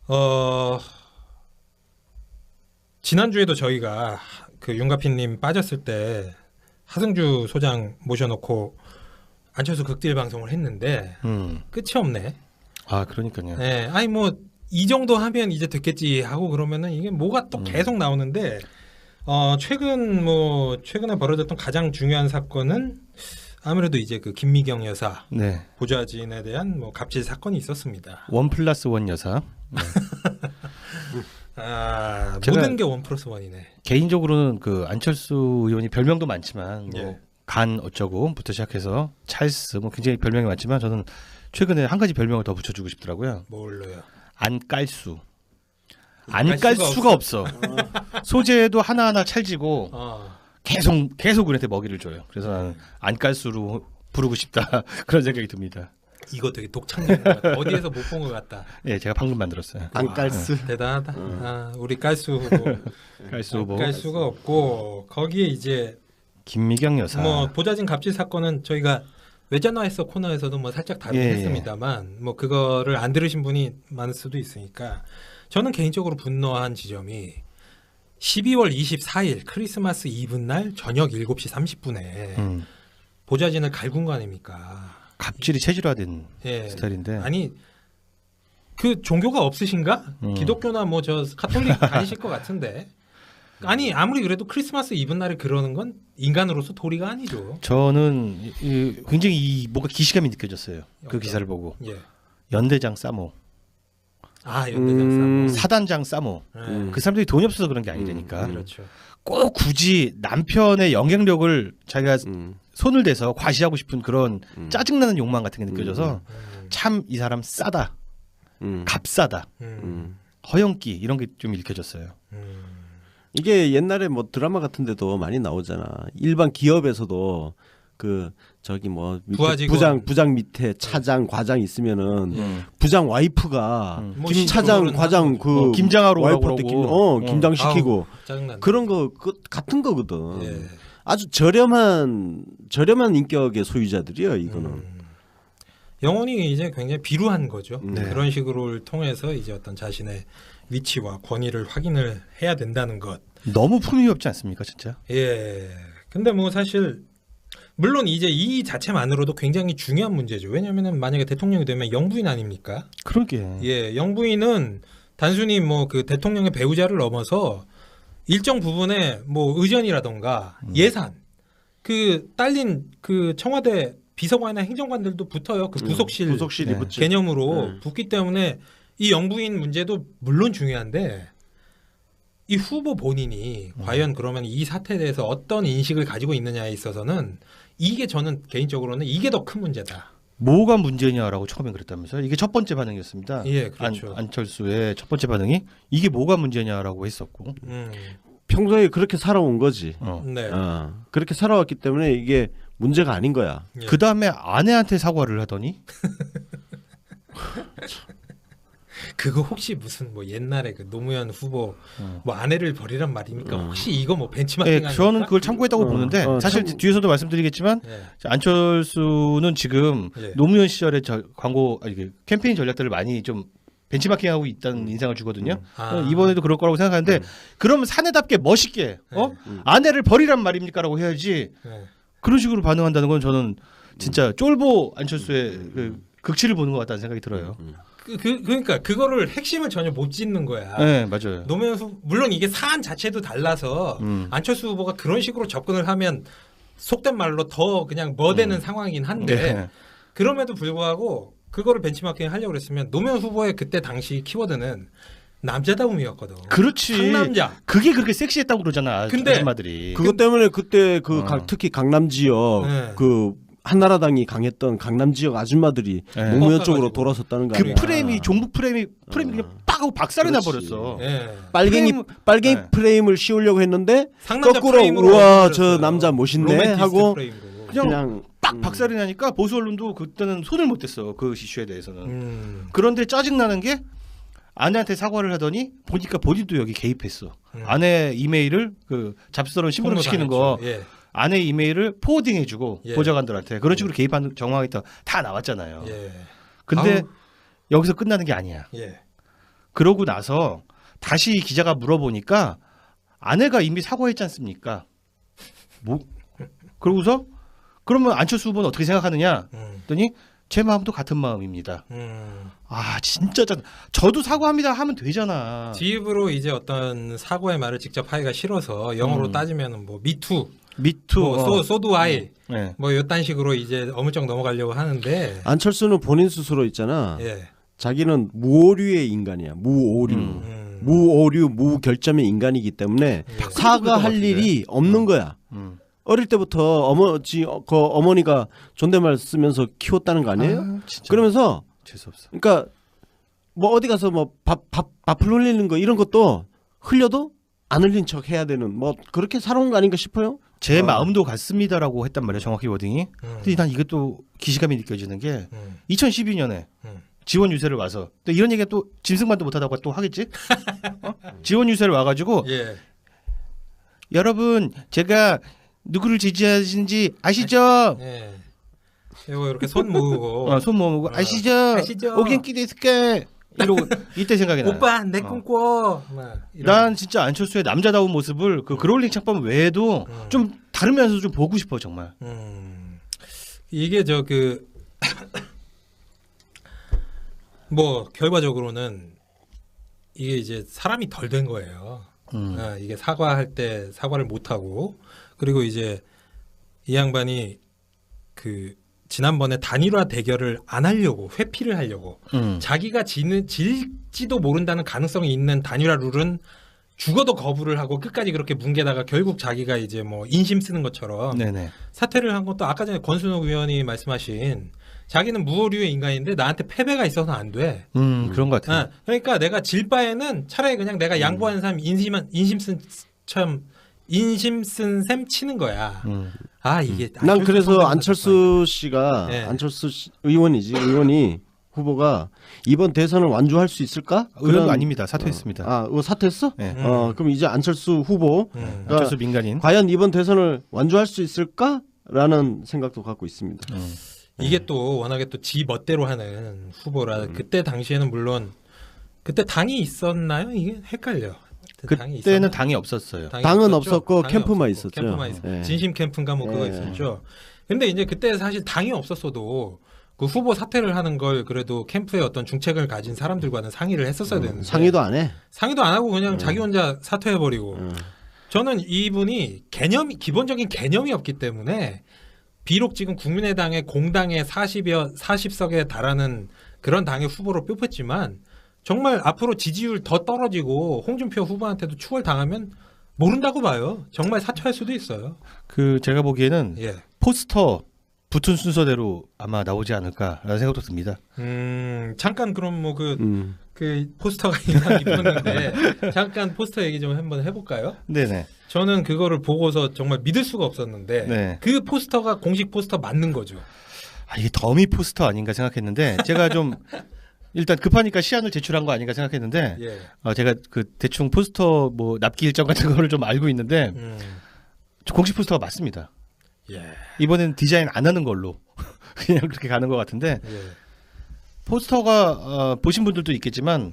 어 지난주에도 저희가 그 윤가피님 빠졌을 때 하승주 소장 모셔놓고 안철수 극딜 방송을 했는데 끝이 없네. 아 그러니까요. 네, 아니 뭐 이 정도 하면 이제 됐겠지 하고 그러면은 이게 뭐가 또 계속 나오는데 최근에 벌어졌던 가장 중요한 사건은 아무래도 이제 그 김미경 여사 네. 보좌진에 대한 뭐 갑질 사건이 있었습니다. 1+1 여사. 네. 모든 게 1+1이네. 개인적으로는 그 안철수 의원이 별명도 많지만 뭐 예. 간 어쩌고부터 시작해서 찰스 뭐 굉장히 별명이 많지만 저는 최근에 한 가지 별명을 더 붙여주고 싶더라고요. 뭘로요? 안깔수. 안 깔 수가 없어. 소재도 하나하나 찰지고 계속 우리한테 먹이를 줘요. 그래서 나는 안깔수로 부르고 싶다 그런 생각이 듭니다. 이거 되게 독창적인 것 같아. 어디에서 못 본 것 같다. 예, 제가 방금 만들었어요. 안깔수. 대단하다. 우리 깔수 후보. 깔수 후보. 깔 수가 없고 거기에 이제 김미경 여사. 뭐 보좌진 갑질 사건은 저희가 외전화했어 코너에서도 뭐 살짝 다루긴 예, 했습니다만 뭐 그거를 안 들으신 분이 많을 수도 있으니까 저는 개인적으로 분노한 지점이 12월 24일 크리스마스 이브 날 저녁 7시 30분에 보좌진을 갈군 거 아닙니까? 갑질이 체질화된 예. 스타일인데. 아니 그 종교가 없으신가? 기독교나 뭐 저 카톨릭 다니실 것 같은데. 아니 아무리 그래도 크리스마스 이브 날에 그러는 건 인간으로서 도리가 아니죠. 저는 굉장히 뭔가 기시감이 느껴졌어요. 그 기사를 보고. 예. 연대장 싸모. 연대장 싸모. 사단장 싸모. 그 사람들이 돈이 없어서 그런 게 아니라니까. 그렇죠. 꼭 굳이 남편의 영향력을 자기가 손을 대서 과시하고 싶은 그런 짜증나는 욕망 같은 게 느껴져서 참 이 사람 싸다. 값싸다. 허영기 이런 게 좀 읽혀졌어요. 이게 옛날에 뭐 드라마 같은 데도 많이 나오잖아. 일반 기업에서도 그 저기 뭐 부장 밑에 차장 과장 있으면은 부장 와이프가 김 차장 과장 그 김장하러 와이프한테 김장 시키고 그런 거 같은 거거든. 예. 아주 저렴한 인격의 소유자들이요 이거는. 영혼이 이제 굉장히 비루한 거죠. 그런 식으로를 통해서 이제 어떤 자신의 위치와 권위를 확인을 해야 된다는 것. 너무 품위 없지 않습니까, 진짜? 예. 근데 뭐 사실 물론 이제 이 자체만으로도 굉장히 중요한 문제죠. 왜냐하면 만약에 대통령이 되면 영부인 아닙니까? 그러게. 예, 영부인은 단순히 뭐 그 대통령의 배우자를 넘어서 일정 부분의 뭐 의전이라던가 예산 그 딸린 그 청와대 비서관이나 행정관들도 붙어요. 그 부속실이 붙죠. 개념으로 붙기 때문에 이 영부인 문제도 물론 중요한데 이 후보 본인이 과연 그러면 이 사태에 대해서 어떤 인식을 가지고 있느냐에 있어서는 이게 저는 개인적으로는 이게 더 큰 문제다. 뭐가 문제냐라고 처음엔 그랬다면서요? 이게 첫 번째 반응이었습니다. 예, 그렇죠. 안철수의 첫 번째 반응이 이게 뭐가 문제냐라고 했었고 평소에 그렇게 살아온 거지. 네. 그렇게 살아왔기 때문에 이게 문제가 아닌 거야. 예. 그 다음에 아내한테 사과를 하더니 그거 혹시 무슨 뭐 옛날에 그 노무현 후보 뭐 아내를 버리란 말입니까? 혹시 이거 뭐 벤치마킹 네, 아닙니까? 저는 그걸 참고했다고 보는데 사실 뒤에서도 말씀드리겠지만 안철수는 지금 노무현 시절에 광고 캠페인 전략들을 많이 좀 벤치마킹하고 있다는 인상을 주거든요. 이번에도 그럴 거라고 생각하는데 그러면 사내답게 멋있게 아내를 버리란 말입니까라고 해야지. 그런 식으로 반응한다는 건 저는 진짜 쫄보 안철수의 그 극치를 보는 것 같다는 생각이 들어요. 그러니까 그거를 핵심을 전혀 못 짚는 거야. 네, 맞아요. 노무현 후보 물론 이게 사안 자체도 달라서 안철수 후보가 그런 식으로 접근을 하면 속된 말로 더 그냥 머대는 상황이긴 한데 네. 그럼에도 불구하고 그거를 벤치마킹 하려고 그랬으면 노무현 후보의 그때 당시 키워드는 남자다움이었거든. 그렇지. 상남자. 그게 그렇게 섹시했다고 그러잖아. 근데 아줌마들이. 그것 때문에 그때 특히 강남 지역 그 한나라당이 강했던 강남 지역 아줌마들이 노무현 쪽으로 돌아섰다는 거 아니야. 그 프레임이 종북 프레임이 그냥 빡 하고 박살이 나 버렸어. 빨갱이 프레임을 씌우려고 했는데 거꾸로 우와 저 남자 멋있네 하고 그냥 빡 박살이 나니까 보수 언론도 그때는 손을 못 댔어. 그 이슈에 대해서는. 그런데 짜증 나는 게 아내한테 사과를 하더니 보니까 본인도 여기 개입했어. 아내 이메일을 그 잡스러운 심부름 시키는 거. 아내 이메일을 포워딩해주고 보좌관들한테 그런 식으로 개입하는 정황이 다 나왔잖아요. 근데 여기서 끝나는 게 아니야. 그러고 나서 다시 기자가 물어보니까 아내가 이미 사과했지 않습니까? 뭐 그러고서 그러면 안철수 후보는 어떻게 생각하느냐? 했더니 제 마음도 같은 마음입니다. 아 진짜 저도 사과합니다 하면 되잖아. 지 입으로 이제 어떤 사과의 말을 직접 하기가 싫어서 영어로 따지면은 뭐 미투, 뭐 소두아이, 네. 뭐 이딴 식으로 이제 어물쩍 넘어가려고 하는데 안철수는 본인 스스로 있잖아. 예. 자기는 무오류의 인간이야. 무오류, 무오류, 무결점의 인간이기 때문에 사과할 일이 없는 거야. 어릴 때부터 어머니가 존댓말 쓰면서 키웠다는 거 아니에요? 그러면서 재수없어. 그러니까 뭐 어디 가서 뭐 밥을 흘리는 거 이런 것도 흘려도 안 흘린 척 해야 되는 뭐 그렇게 살아온 거 아닌가 싶어요. 제 마음도 같습니다라고 했단 말이에요. 정확히 워딩이. 근데 난 이것도 기시감이 느껴지는 게 2012년에 지원 유세를 와서 또 이런 얘기가 또 짐승만도 못하다고 또 하겠지? 지원 유세를 와가지고 예. 여러분 제가 누구를 지지하시는지 아시죠? 예. 이거 이렇게 손 모으고 손 모으고 아시죠? 오겐키 데스까? 이러고 이때 생각이 나. 오빠 내 꿈꿔. 난 진짜 안철수의 남자다운 모습을 그 그롤링 창법 외에도 좀 다른 면에서 좀 보고 싶어 정말. 이게 뭐 결과적으로는 이게 이제 사람이 덜 된 거예요. 이게 사과할 때 사과를 못 하고 그리고 이제 이 양반이 지난번에 단일화 대결을 안 하려고 회피를 하려고 자기가 질지도 모른다는 가능성이 있는 단일화 룰은 죽어도 거부를 하고 끝까지 그렇게 뭉개다가 결국 자기가 이제 뭐 인심 쓰는 것처럼 네네. 사퇴를 한 것도 아까 전에 권순옥 의원이 말씀하신 자기는 무오류의 인간인데 나한테 패배가 있어서 안 돼. 그런 것 같아요. 그러니까 내가 질 바에는 차라리 그냥 내가 양보하는 사람 인심 쓴 셈 치는 거야. 이게 난 그래서 안철수 씨가 안철수 의원이 후보가 이번 대선을 완주할 수 있을까? 그런 거 아닙니다. 사퇴했습니다. 사퇴했어? 네. 그럼 이제 안철수 후보 안철수 민간인 과연 이번 대선을 완주할 수 있을까라는 생각도 갖고 있습니다. 이게 또 워낙에 또 지 멋대로 하는 후보라 그때 당시에는 물론 그때 당이 있었나요? 이게 헷갈려. 그때는 당이 없었어요. 당은 없었고 캠프만 있었죠. 네. 진심 캠프인가 뭐 그거 있었죠. 근데 이제 그때 사실 당이 없었어도 그 후보 사퇴를 하는 걸 그래도 캠프의 어떤 중책을 가진 사람들과는 상의를 했었어야 되는데 상의도 안 해. 상의도 안 하고 그냥 자기 혼자 사퇴해버리고 저는 이분이 기본적인 개념이 없기 때문에 비록 지금 국민의당의 공당의 40석에 달하는 그런 당의 후보로 뽑혔지만 정말 앞으로 지지율 더 떨어지고 홍준표 후보한테도 추월당하면 모른다고 봐요. 정말 사퇴할 수도 있어요. 제가 보기에는 포스터 붙은 순서대로 아마 나오지 않을까라는 생각도 듭니다. 잠깐 그럼 뭐 그 포스터가 있었는데 잠깐 포스터 얘기 좀 한번 해볼까요? 네네. 저는 그거를 보고서 정말 믿을 수가 없었는데 그 포스터가 공식 포스터 맞는 거죠. 이게 더미 포스터 아닌가 생각했는데 제가 좀 일단 급하니까 시안을 제출한 거 아닌가 생각했는데 제가 대충 포스터 뭐 납기 일정 같은 거를 좀 알고 있는데 공식 포스터가 맞습니다. 이번에는 디자인 안 하는 걸로 그냥 그렇게 가는 것 같은데 포스터가 보신 분들도 있겠지만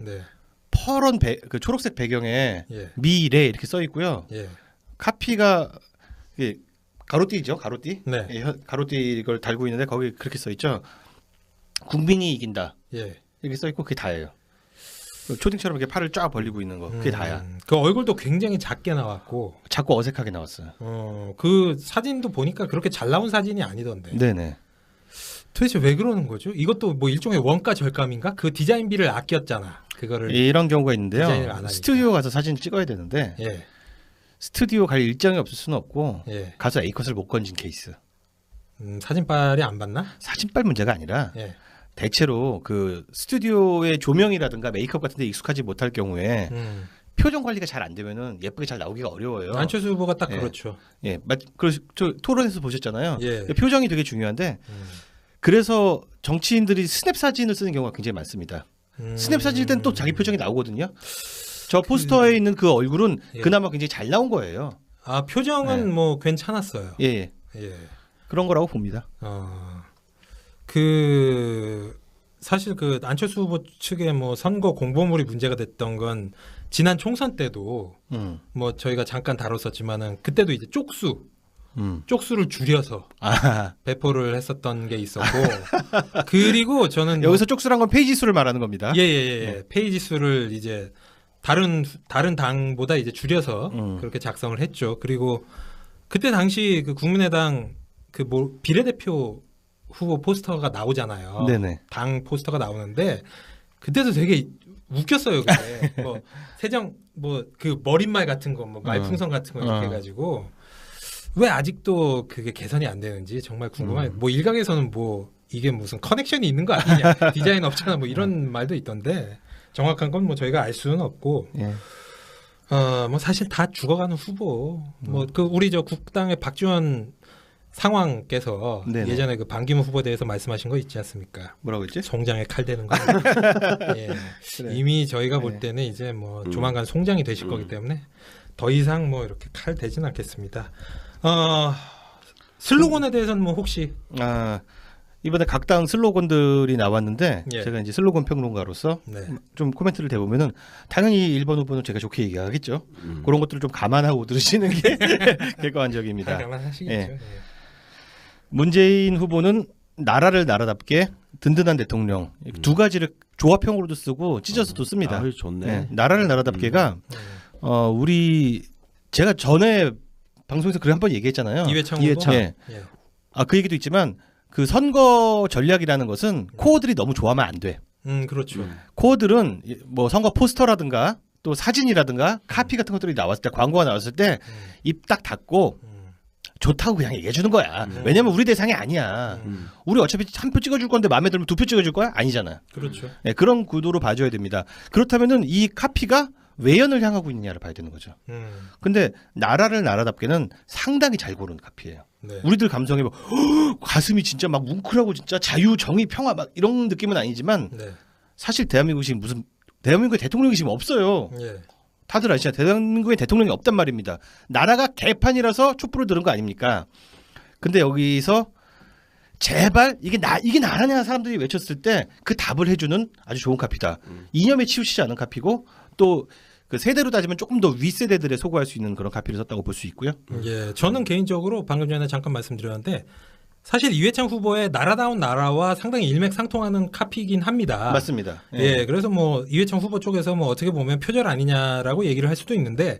퍼런 초록색 배경에 미래 이렇게 써 있고요. 카피가 가로띠죠, 가로띠. 가로띠 이걸 달고 있는데 거기 그렇게 써 있죠. 국민이 이긴다. 이렇게 써 있고 그게 다예요. 초딩처럼 이렇게 팔을 쫙 벌리고 있는 거 그게 다야. 그 얼굴도 굉장히 작게 나왔고 자꾸 어색하게 나왔어요. 그 사진도 보니까 그렇게 잘 나온 사진이 아니던데. 네네. 도대체 왜 그러는 거죠? 이것도 뭐 일종의 원가 절감인가? 그 디자인비를 아꼈잖아. 그거를 이런 경우가 있는데요. 스튜디오 가서 사진 찍어야 되는데 스튜디오 갈 일정이 없을 수는 없고 가서 A컷을 못 건진 케이스. 사진빨이 안 받나? 사진빨 문제가 아니라 대체로 그 스튜디오의 조명이라든가 메이크업 같은 데 익숙하지 못할 경우에 표정 관리가 잘 안 되면은 예쁘게 잘 나오기가 어려워요. 안철수 후보가 딱 그렇죠. 토론에서 보셨잖아요. 표정이 되게 중요한데 그래서 정치인들이 스냅 사진을 쓰는 경우가 굉장히 많습니다. 스냅 사진일 때는 또 자기 표정이 나오거든요. 저 포스터에 있는 그 얼굴은 그나마 굉장히 잘 나온 거예요. 표정은 뭐 괜찮았어요. 그런 거라고 봅니다. 사실 그 안철수 후보 측의 뭐 선거 공보물이 문제가 됐던 건 지난 총선 때도 뭐 저희가 잠깐 다뤘었지만은 그때도 이제 쪽수를 줄여서 배포를 했었던 게 있었고 그리고 저는 여기서 쪽수란 건 페이지 수를 말하는 겁니다. 예. 페이지 수를 이제 다른 당보다 이제 줄여서 그렇게 작성을 했죠. 그리고 그때 당시 그 국민의당 그 뭐 비례대표 후보 포스터가 나오잖아요. 네네. 당 포스터가 나오는데 그때도 되게 웃겼어요. 그때 뭐 세정 뭐 그 머릿말 같은 거, 뭐 말풍선 같은 거 이렇게 해가지고 왜 아직도 그게 개선이 안 되는지 정말 궁금해요. 뭐 일각에서는 뭐 이게 무슨 커넥션이 있는 거 아니냐, 디자인 업체나 뭐 이런 말도 있던데 정확한 건 뭐 저희가 알 수는 없고. 예. 뭐 사실 다 죽어가는 후보. 뭐 그 우리 저 국당의 박지원 상황께서 네네. 예전에 그 반기문 후보에 대해서 말씀하신 거 있지 않습니까? 뭐라고 했지? 송장에 칼 대는 거. 예. 그래. 이미 저희가 볼 때는 이제 뭐 조만간 송장이 되실 거기 때문에 더 이상 뭐 이렇게 칼 대진 않겠습니다. 슬로건에 대해서는 뭐 혹시 이번에 각 당 슬로건들이 나왔는데 예. 제가 이제 슬로건 평론가로서 네. 좀 코멘트를 대보면은 당연히 1번 후보는 제가 좋게 얘기하겠죠. 그런 것들을 좀 감안하고 들으시는 게 객관적입니다. 감안하시겠죠. 예. 예. 문재인 후보는 나라를 나라답게 든든한 대통령 두 가지를 조합형으로도 쓰고 찢어서도 씁니다. 좋네. 예. 나라를 나라답게가 우리 제가 전에 방송에서 그래 한번 얘기했잖아요. 이회창 후보. 예. 그 얘기도 있지만 그 선거 전략이라는 것은 코어들이 너무 좋아하면 안 돼. 그렇죠. 코어들은 뭐 선거 포스터라든가 또 사진이라든가 카피 같은 것들이 나왔을 때 광고가 나왔을 때 입 딱 닫고 좋다고 그냥 얘기해 주는 거야. 왜냐면 우리 대상이 아니야. 우리 어차피 한 표 찍어줄 건데 마음에 들면 2표 찍어줄 거야? 아니잖아. 그렇죠. 네, 그런 구도로 봐줘야 됩니다. 그렇다면은 이 카피가 외연을 향하고 있느냐를 봐야 되는 거죠. 근데 나라를 나라답게는 상당히 잘 고른 카피예요. 네. 우리들 감성에 뭐 가슴이 진짜 막 뭉클하고 진짜 자유, 정의, 평화 막 이런 느낌은 아니지만 네. 사실 대한민국이 지금 무슨 대한민국에 대통령이 지금 없어요. 예. 다들 아시잖아요. 대한민국에 대통령이 없단 말입니다. 나라가 개판이라서 촛불을 들은 거 아닙니까? 근데 여기서 제발 이게 나라냐 사람들이 외쳤을 때 그 답을 해주는 아주 좋은 카피다. 이념에 치우치지 않은 카피고 또 그 세대로 따지면 조금 더 윗세대들에 소구할 수 있는 그런 카피를 썼다고 볼 수 있고요. 예, 저는 개인적으로 방금 전에 잠깐 말씀드렸는데 사실 이회창 후보의 나라다운 나라와 상당히 일맥상통하는 카피이긴 합니다. 맞습니다. 예, 그래서 뭐 이회창 후보 쪽에서 뭐 어떻게 보면 표절 아니냐라고 얘기를 할 수도 있는데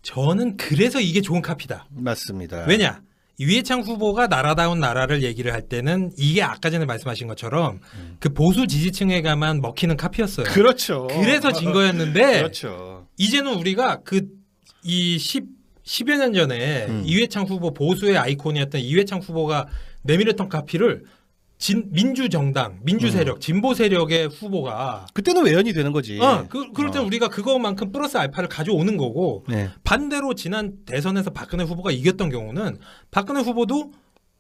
저는 그래서 이게 좋은 카피다. 맞습니다. 왜냐? 이회창 후보가 나라다운 나라를 얘기를 할 때는 이게 아까 전에 말씀하신 것처럼 그 보수 지지층에가만 먹히는 카피였어요. 그렇죠. 그래서 진 거였는데 그렇죠. 이제는 우리가 이 10여 년 전에 이회창 후보 보수의 아이콘이었던 이회창 후보가 내밀었던 카피를 민주정당, 민주세력, 진보 세력의 후보가 그때는 외연이 되는 거지. 그럴 때 우리가 그거만큼 플러스 알파를 가져오는 거고 네. 반대로 지난 대선에서 박근혜 후보가 이겼던 경우는 박근혜 후보도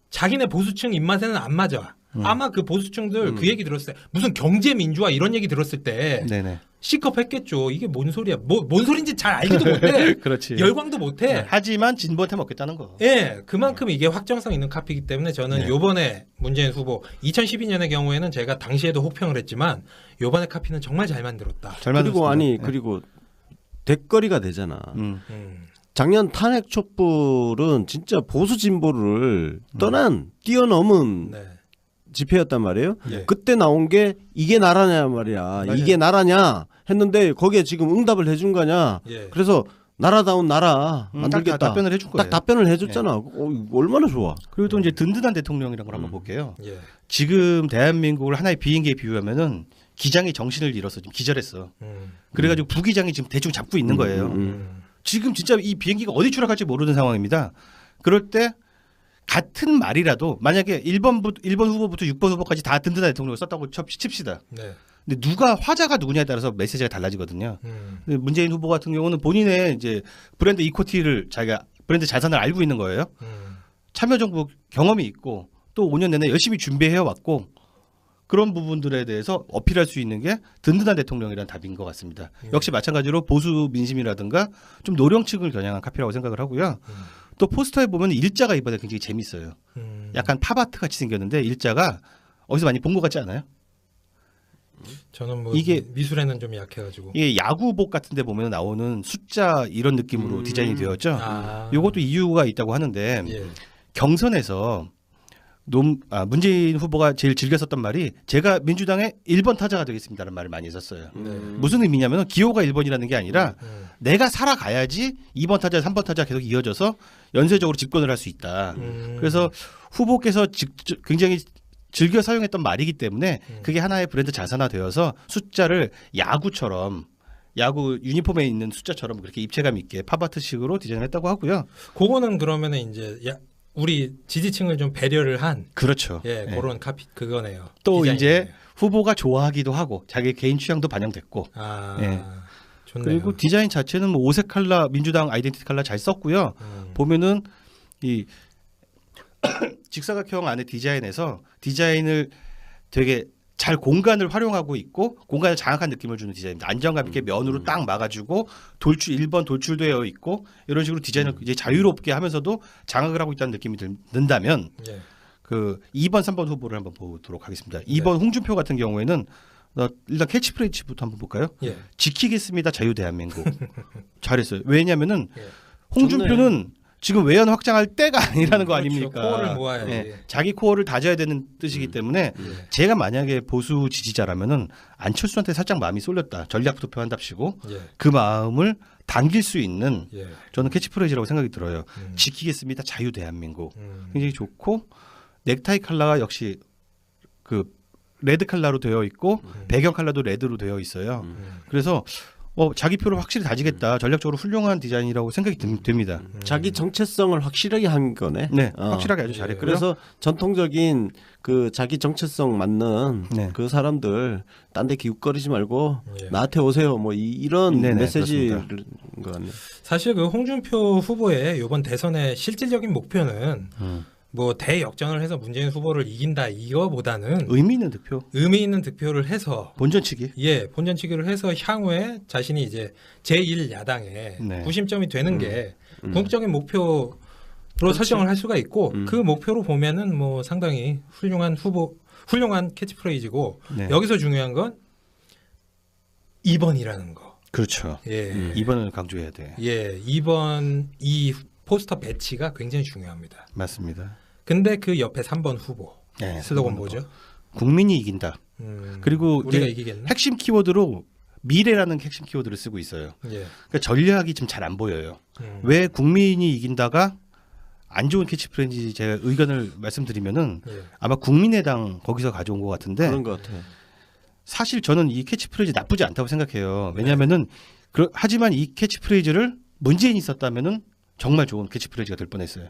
자기네 보수층 입맛에는 안 맞아. 아마 그 보수층들 그 얘기 들었을 때 무슨 경제 민주화 이런 얘기 들었을 때 네네. C컵했겠죠. 이게 뭔 소리야? 뭔 소리인지 잘 알기도 못해. 그렇지. 열광도 못해. 네. 하지만 진보한테 먹겠다는 거. 예, 그만큼 이게 확정성 있는 카피이기 때문에 저는 요번에 문재인 후보 2012년의 경우에는 제가 당시에도 혹평을 했지만 요번에 카피는 정말 잘 만들었다. 잘 만들었습니다. 그리고 대거리가 되잖아. 음. 작년 탄핵 촛불은 진짜 보수 진보를 뛰어넘은 네. 집회였단 말이에요. 예. 그때 나온 게 이게 나라냐 말이야. 맞아요. 이게 나라냐 했는데 거기에 지금 응답을 해준 거냐. 예. 그래서 나라다운 나라 만들겠다. 딱 답변을 해준 거예요. 딱 답변을 해줬잖아. 얼마나 좋아. 그리고 또 이제 든든한 대통령이라는 걸 한번 볼게요. 예. 지금 대한민국을 하나의 비행기에 비유하면은 기장이 정신을 잃어서 지금 기절했어. 그래가지고 부기장이 지금 대충 잡고 있는 거예요. 지금 진짜 이 비행기가 어디 추락할지 모르는 상황입니다. 그럴 때 같은 말이라도 만약에 1번 후보부터 6번 후보까지 다 든든한 대통령을 썼다고 칩시다. 네. 근데 화자가 누구냐에 따라서 메시지가 달라지거든요. 근데 문재인 후보 같은 경우는 본인의 이제 브랜드 이코티를 자기가 브랜드 자산을 알고 있는 거예요. 참여정부 경험이 있고 또 5년 내내 열심히 준비해 왔고 그런 부분들에 대해서 어필할 수 있는 게 든든한 대통령이라는 답인 것 같습니다. 역시 마찬가지로 보수 민심이라든가 좀 노령층을 겨냥한 카피라고 생각을 하고요. 또 포스터에 보면 일자가 이번에 굉장히 재밌어요. 약간 팝아트 같이 생겼는데 일자가 어디서 많이 본 것 같지 않아요? 저는 뭐 이게 미술에는 좀 약해가지고 이게 야구복 같은데 보면 나오는 숫자 이런 느낌으로 디자인이 되었죠. 이것도 이유가 있다고 하는데 예. 경선에서 문재인 후보가 제일 즐겨 썼던 말이 제가 민주당의 1번 타자가 되겠습니다라는 말을 많이 썼어요. 무슨 의미냐면 기호가 1번이라는 게 아니라 내가 살아가야지 2번 타자, 3번 타자 계속 이어져서 연쇄적으로 집권을 할 수 있다. 그래서 후보께서 굉장히 즐겨 사용했던 말이기 때문에 그게 하나의 브랜드 자산화되어서 숫자를 야구처럼 야구 유니폼에 있는 숫자처럼 그렇게 입체감 있게 팝아트식으로 디자인했다고 하고요. 그거는 그러면은 이제 우리 지지층을 좀 배려를 한 그렇죠. 예, 그런 카피 그거네요. 또 디자인이네요. 이제 후보가 좋아하기도 하고 자기 개인 취향도 반영됐고. 예. 좋네요. 그리고 디자인 자체는 뭐 오색 컬러 민주당 아이덴티티 컬러 잘 썼고요. 보면은 이 직사각형 안에 디자인에서 디자인을 되게 잘 공간을 활용하고 있고 공간을 장악한 느낌을 주는 디자인입니다. 안정감 있게 면으로 딱 막아주고 돌출 1번 돌출되어 있고 이런 식으로 디자인을 이제 자유롭게 하면서도 장악을 하고 있다는 느낌이 든다면 예. 그 2번, 3번 후보를 한번 보도록 하겠습니다. 2번 홍준표 같은 경우에는 일단 캐치프레이즈부터 한번 볼까요? 예. 지키겠습니다 자유 대한민국. 잘했어요. 왜냐하면은 예. 홍준표는 지금 외연 확장할 때가 아니라는 거 그렇죠. 아닙니까? 코어를 모아야지. 네, 자기 코어를 다져야 되는 뜻이기 때문에 제가 만약에 보수 지지자라면은 안철수한테 살짝 마음이 쏠렸다. 전략 투표한답시고 예. 그 마음을 당길 수 있는 예. 저는 캐치프레이즈라고 생각이 들어요. 지키겠습니다 자유 대한민국. 굉장히 좋고 넥타이 컬러가 역시 그 레드 컬러로 되어 있고 배경 컬러도 레드로 되어 있어요. 그래서 자기 표를 확실히 다지겠다. 전략적으로 훌륭한 디자인이라고 생각이 듭니다. 자기 정체성을 확실하게 한 거네. 네, 확실하게 아주 잘했고요. 그래서 전통적인 그 자기 정체성 맞는 네. 그 사람들 딴 데 기웃거리지 말고 예. 나한테 오세요. 뭐 이런 네네, 메시지인 것 같네요. 사실 그 홍준표 후보의 이번 대선의 실질적인 목표는 뭐 대역전을 해서 문재인 후보를 이긴다 이거보다는 의미 있는 득표, 의미 있는 득표를 해서 본전치기. 예, 본전치기를 해서 향후에 자신이 이제 제1야당의 네. 구심점이 되는 게 궁극적인 목표로 그렇지. 설정을 할 수가 있고 그 목표로 보면은 뭐 상당히 훌륭한 캐치프레이즈고 네. 여기서 중요한 건 2번이라는 거. 그렇죠. 예. 2번을 강조해야 돼. 예, 2번 이 포스터 배치가 굉장히 중요합니다. 맞습니다. 근데 그 옆에 3번 후보 네, 슬로건 3번 뭐죠? 국민이 이긴다. 그리고 우리가 이제 이기겠나? 핵심 키워드로 미래라는 핵심 키워드를 쓰고 있어요. 예. 그러니까 전략이 좀 잘 안 보여요. 음. 왜 국민이 이긴다가 안 좋은 캐치프레이즈 제가 의견을 말씀드리면은 예. 아마 국민의당 거기서 가져온 것 같은데 그런 것 같아요. 사실 저는 이 캐치프레이즈 나쁘지 않다고 생각해요. 왜냐하면은 하지만 이 캐치프레이즈를 문재인이 썼다면은 정말 좋은 캐치프레이즈가 될 뻔했어요.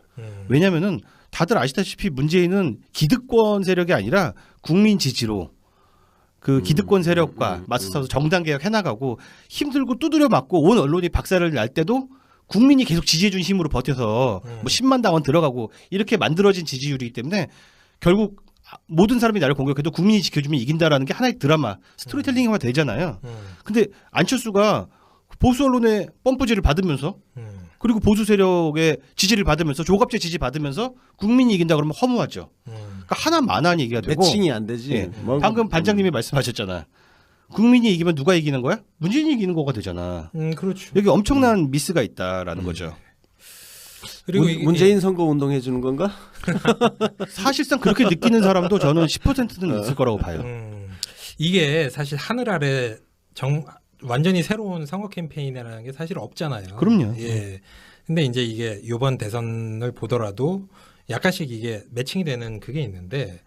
왜냐하면은 다들 아시다시피 문재인은 기득권 세력이 아니라 국민 지지로 그 기득권 세력과 맞서서 정당 개혁 해나가고 힘들고 두드려 맞고 온 언론이 박살을 날 때도 국민이 계속 지지해준 힘으로 버텨서 뭐 10만 당원 들어가고 이렇게 만들어진 지지율이기 때문에 결국 모든 사람이 나를 공격해도 국민이 지켜주면 이긴다라는 게 하나의 드라마 스토리텔링화 되잖아요. 근데 안철수가 보수 언론의 펌프질을 받으면서 그리고 보수 세력의 지지를 받으면서 조갑제 지지 받으면서 국민이 이긴다 그러면 허무하죠. 그러니까 하나만한 얘기가 되고 매칭이 안 되지. 예. 방금 반장님이 말씀하셨잖아. 국민이 이기면 누가 이기는 거야? 문재인이 이기는 거가 되잖아. 그렇죠. 여기 엄청난 미스가 있다라는 거죠. 그리고 문재인 선거 운동 해주는 건가? 사실상 그렇게 느끼는 사람도 저는 10%는 있을 거라고 봐요. 이게 사실 하늘 아래 완전히 새로운 선거 캠페인이라는 게 사실 없잖아요. 그럼요. 예. 근데 이제 이게 이번 대선을 보더라도 약간씩 이게 매칭이 되는 그게 있는데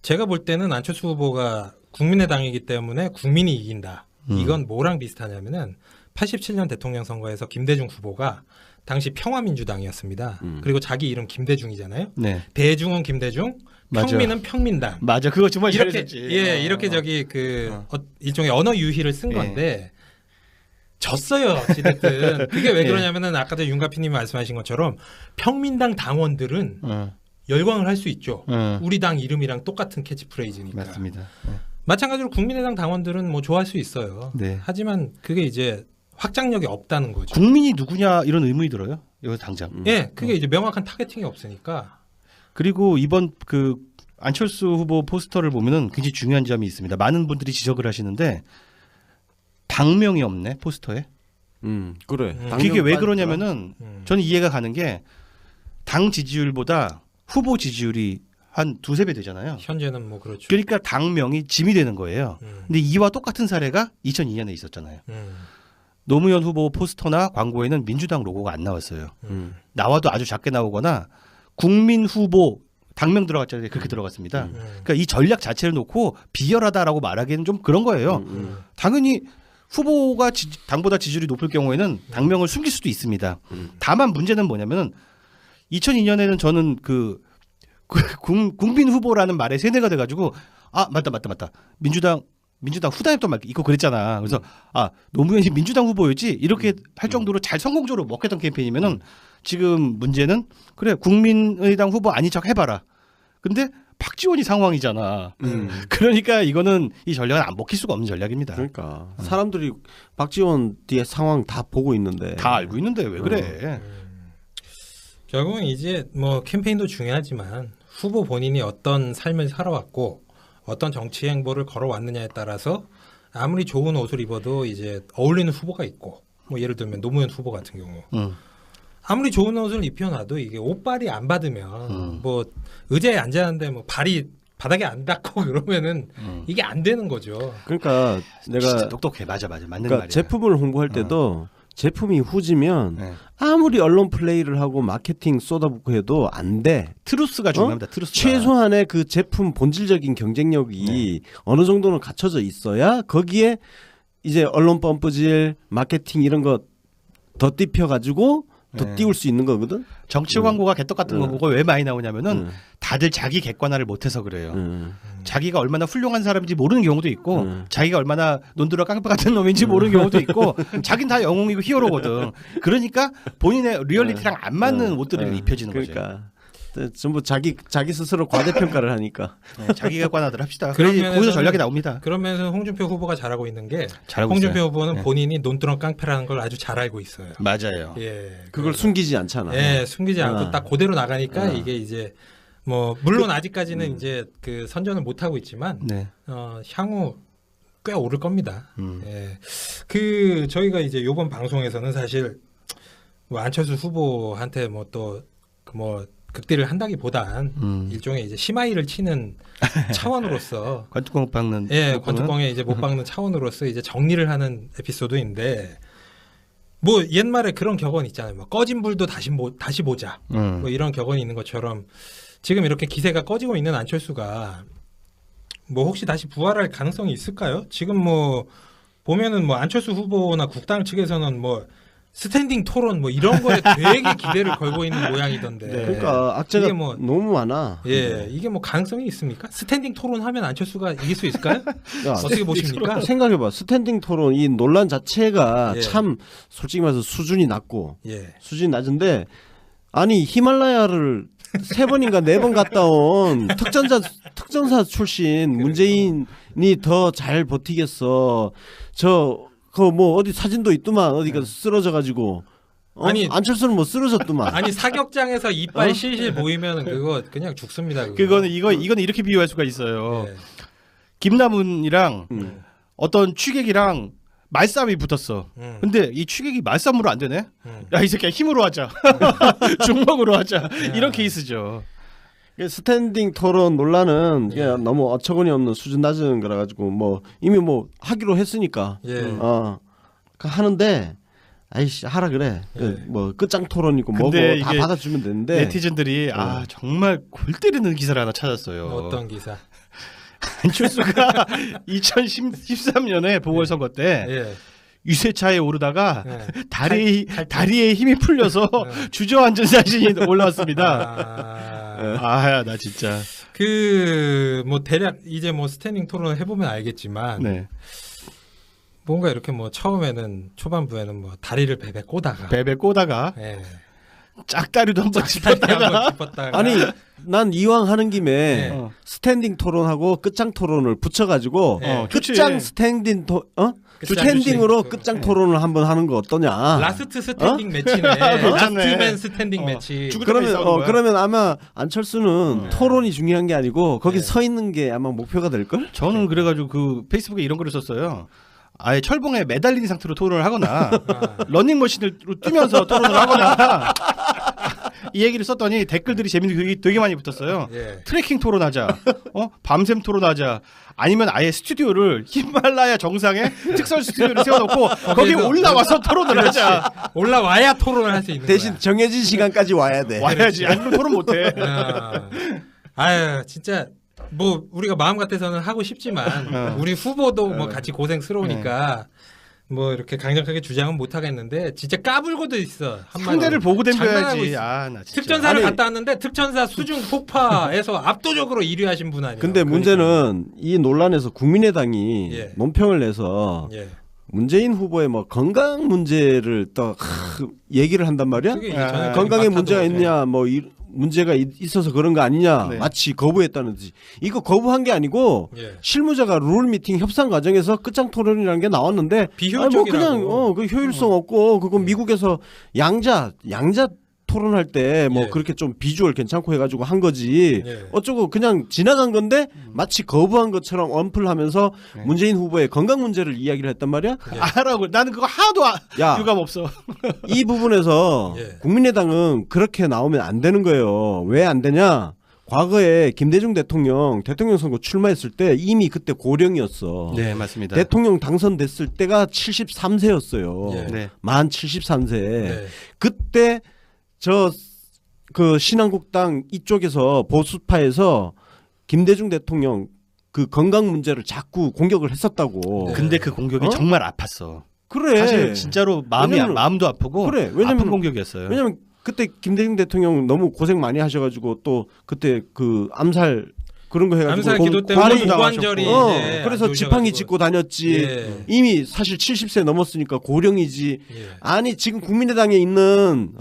제가 볼 때는 안철수 후보가 국민의당이기 때문에 국민이 이긴다. 이건 뭐랑 비슷하냐면은 87년 대통령 선거에서 김대중 후보가 당시 평화민주당이었습니다. 그리고 자기 이름 김대중이잖아요. 네. 대중은 김대중, 맞아. 평민은 평민당. 맞아. 그거 정말 이렇게 잘했지. 예, 이렇게 저기 일종의 언어 유희를 쓴 건데 졌어요. 어찌됐든 그게 왜 그러냐면은 아까 전 윤가피님이 말씀하신 것처럼 평민당 당원들은 열광을 할 수 있죠. 우리 당 이름이랑 똑같은 캐치프레이즈니까. 맞습니다. 마찬가지로 국민의당 당원들은 뭐 좋아할 수 있어요. 네. 하지만 그게 이제 확장력이 없다는 거죠. 국민이 누구냐 이런 의문이 들어요. 여기 당장. 예, 그게 이제 명확한 타겟팅이 없으니까. 그리고 이번 그 안철수 후보 포스터를 보면은 굉장히 중요한 점이 있습니다. 많은 분들이 지적을 하시는데 당명이 없네 포스터에. 그래. 그게 왜 그러냐면은 저는 이해가 가는 게 당 지지율보다 후보 지지율이 한 2-3배 되잖아요. 현재는 뭐 그렇죠. 그러니까 당명이 짐이 되는 거예요. 근데 이와 똑같은 사례가 2002년에 있었잖아요. 노무현 후보 포스터나 광고에는 민주당 로고가 안 나왔어요. 나와도 아주 작게 나오거나 국민 후보 당명 들어갔잖아요. 그렇게 들어갔습니다. 그러니까 이 전략 자체를 놓고 비열하다라고 말하기에는 좀 그런 거예요. 당연히 후보가 당보다 지지율이 높을 경우에는 당명을 숨길 수도 있습니다. 다만 문제는 뭐냐면은 2002년에는 저는 국민 후보라는 말에 세뇌가 돼가지고 맞다 민주당 후단협도 막 있고 그랬잖아. 그래서 노무현이 민주당 후보였지 이렇게 할 정도로 잘 성공적으로 먹혔던 캠페인이면은 지금 문제는 그래 국민의당 후보 아닌 척 해봐라. 근데 박지원이 상황이잖아. 그러니까 이거는 이 전략은 안 먹힐 수가 없는 전략입니다. 그러니까 사람들이 박지원 뒤에 상황 다 보고 있는데 다 알고 있는데 왜 그래? 결국은 이제 뭐 캠페인도 중요하지만 후보 본인이 어떤 삶을 살아왔고 어떤 정치 행보를 걸어왔느냐에 따라서 아무리 좋은 옷을 입어도 이제 어울리는 후보가 있고 뭐 예를 들면 노무현 후보 같은 경우 아무리 좋은 옷을 입혀놔도 이게 옷발이 안 받으면 뭐 의자에 앉았는데 뭐 발이 바닥에 안 닿고 그러면은 이게 안 되는 거죠. 그러니까 내가 진짜 똑똑해. 맞아 맞는 그러니까 말이야. 제품을 홍보할 때도 제품이 후지면 아무리 언론 플레이를 하고 마케팅 쏟아붓고 해도 안 돼. 트루스가 중요합니다. 트루스가. 최소한의 그 제품 본질적인 경쟁력이 어느 정도는 갖춰져 있어야 거기에 이제 언론 펌프질, 마케팅 이런 거 덧입혀 가지고 더 띄울 수 있는 거거든. 정치 광고가 개떡 같은 거 보고 왜 많이 나오냐면은 다들 자기 객관화를 못해서 그래요. 자기가 얼마나 훌륭한 사람인지 모르는 경우도 있고 자기가 얼마나 논두렁 깡패 같은 놈인지 모르는 경우도 있고 자긴 다 영웅이고 히어로거든. 그러니까 본인의 리얼리티랑 안 맞는 옷들을 입혀지는 거죠. 그러니까 전부 자기 스스로 과대평가를 하니까. 자기 객관화들 합시다. 거기서 전략이 나옵니다. 그런 면에서 홍준표 후보가 잘하고 있는 게 잘하고 홍준표 있어요. 후보는 본인이 논두렁 깡패라는 걸 아주 잘 알고 있어요. 맞아요. 예, 그걸 숨기지 않잖아. 예, 숨기지 않고 딱 그대로 나가니까 이게 이제 뭐 물론 아직까지는 이제 그 선전을 못 하고 있지만 향후 꽤 오를 겁니다. 예, 그 저희가 이제 이번 방송에서는 사실 뭐 안철수 후보한테 뭐 또 뭐 극딜을 한다기보단 일종의 이제 심하이를 치는 차원으로서 관뚜껑 박는 관뚜껑에 이제 못 박는 차원으로서 이제 정리를 하는 에피소드인데 뭐 옛말에 그런 격언 있잖아요. 뭐 꺼진 불도 다시 보자. 뭐 이런 격언이 있는 것처럼 지금 이렇게 기세가 꺼지고 있는 안철수가 뭐 혹시 다시 부활할 가능성이 있을까요? 지금 뭐 보면은 뭐 안철수 후보나 국당 측에서는 뭐 스탠딩 토론 뭐 이런 거에 되게 기대를 걸고 있는 모양이던데. 그러니까 악재가 뭐, 너무 많아. 예, 이게 뭐 가능성이 있습니까? 스탠딩 토론하면 안철수가 이길 수 있을까요? 어떻게 보십니까? 생각해봐. 스탠딩 토론 이 논란 자체가 참 솔직히 말해서 수준이 낮고 수준이 낮은데 아니 히말라야를 3번인가 4번 갔다 온 특전사 출신 문재인이 더 잘 버티겠어. 그 뭐 어디 사진도 있더만 어디가 쓰러져 가지고 아니 안철수는 뭐 쓰러졌더만. 아니 사격장에서 이빨 실실 보이면 그거 그냥 죽습니다. 그거는 이거는 이렇게 비유할 수가 있어요. 김남훈이랑 어떤 취객이랑 말싸움이 붙었어. 근데 이 취객이 말싸움으로 안 되네. 야 이 새끼야 힘으로 하자. 주먹으로 하자. 이런 케이스죠. 스탠딩 토론 논란은 너무 어처구니 없는 수준 낮은 거라 가지고 뭐 이미 뭐 하기로 했으니까 하는데 아이씨 하라 그래. 뭐 끝장 토론이고 뭐고 다 받아주면 되는데 네티즌들이 정말 골 때리는 기사를 하나 찾았어요. 어떤 기사? 안철수가 2013년에 보궐선거 때 유세차에 오르다가 다리에 힘이 풀려서 주저앉은 사진이 올라왔습니다. 나 진짜 그 뭐 대략 이제 뭐 스탠딩 토론을 해보면 알겠지만 뭔가 이렇게 뭐 처음에는 초반부에는 뭐 다리를 베베 꼬다가 짝다리도 한번 짚었다가 아니 난 이왕 하는 김에 스탠딩 토론하고 끝장 토론을 붙여가지고 끝장 스탠딩 스탠딩으로 끝장 토론을 한번 하는 거 어떠냐? 라스트 스탠딩 매치네. 라스트맨 스탠딩 매치. 그러면 아마 안철수는 토론이 중요한 게 아니고 거기 서 있는 게 아마 목표가 될 걸? 저는 그래가지고 그 페이스북에 이런 글을 썼어요. 아예 철봉에 매달린 상태로 토론을 하거나 러닝머신으로 뛰면서 토론을 하거나 이 얘기를 썼더니 댓글들이 재밌는 되게 많이 붙었어요. 트레킹 토론하자, 밤샘 토론하자, 아니면 아예 스튜디오를 히말라야 정상에 특설 스튜디오를 세워놓고 거기 올라와서 토론을 하자. 올라와야 토론을 할 수 있는 대신 거야. 정해진 시간까지 와야 돼. 와야지. 아니면 토론 못해. 아유 진짜. 뭐 우리가 마음 같아서는 하고 싶지만 우리 후보도 뭐 같이 고생스러우니까 뭐 이렇게 강력하게 주장은 못 하겠는데 진짜 까불고도 있어. 상대를 보고 덤벼야지. 나 진짜. 특전사를 갔다 왔는데 특전사 수중 폭파에서 압도적으로 1위 하신 분 아니에요. 근데 문제는 이 논란에서 국민의당이 논평을 내서 문재인 후보의 뭐 건강 문제를 또 얘기를 한단 말이야. 건강에 문제가 있냐 뭐 문제가 있어서 그런 거 아니냐. 마치 거부했다는 듯이. 이거 거부한 게 아니고 실무자가 룰 미팅 협상 과정에서 끝장 토론이라는 게 나왔는데 비효율적이라고. 그냥 그 효율성 없고 그건 미국에서 양자 토론할 때 뭐 그렇게 좀 비주얼 괜찮고 해가지고 한 거지. 어쩌고 그냥 지나간 건데 마치 거부한 것처럼 언플하면서 문재인 후보의 건강 문제를 이야기를 했단 말이야. 알아고 나는 그거 하나도 유감 없어. 이 부분에서 국민의당은 그렇게 나오면 안 되는 거예요. 왜 안 되냐? 과거에 김대중 대통령 선거 출마했을 때 이미 그때 고령이었어. 네, 맞습니다. 대통령 당선됐을 때가 73세였어요. 만 73세. 그때 그 신한국당 이쪽에서 보수파에서 김대중 대통령 그 건강 문제를 자꾸 공격을 했었다고. 근데 그 공격이 정말 아팠어. 그래. 사실 진짜로 마음도 아프고 아픈 공격이었어요. 왜냐면 그때 김대중 대통령 너무 고생 많이 하셔가지고 또 그때 그 암살 그런 거 해가지고 암살 기도 때문에 고관절이 그래서 지팡이 짚고 다녔지. 이미 사실 70세 넘었으니까 고령이지. 아니 지금 국민의당에 있는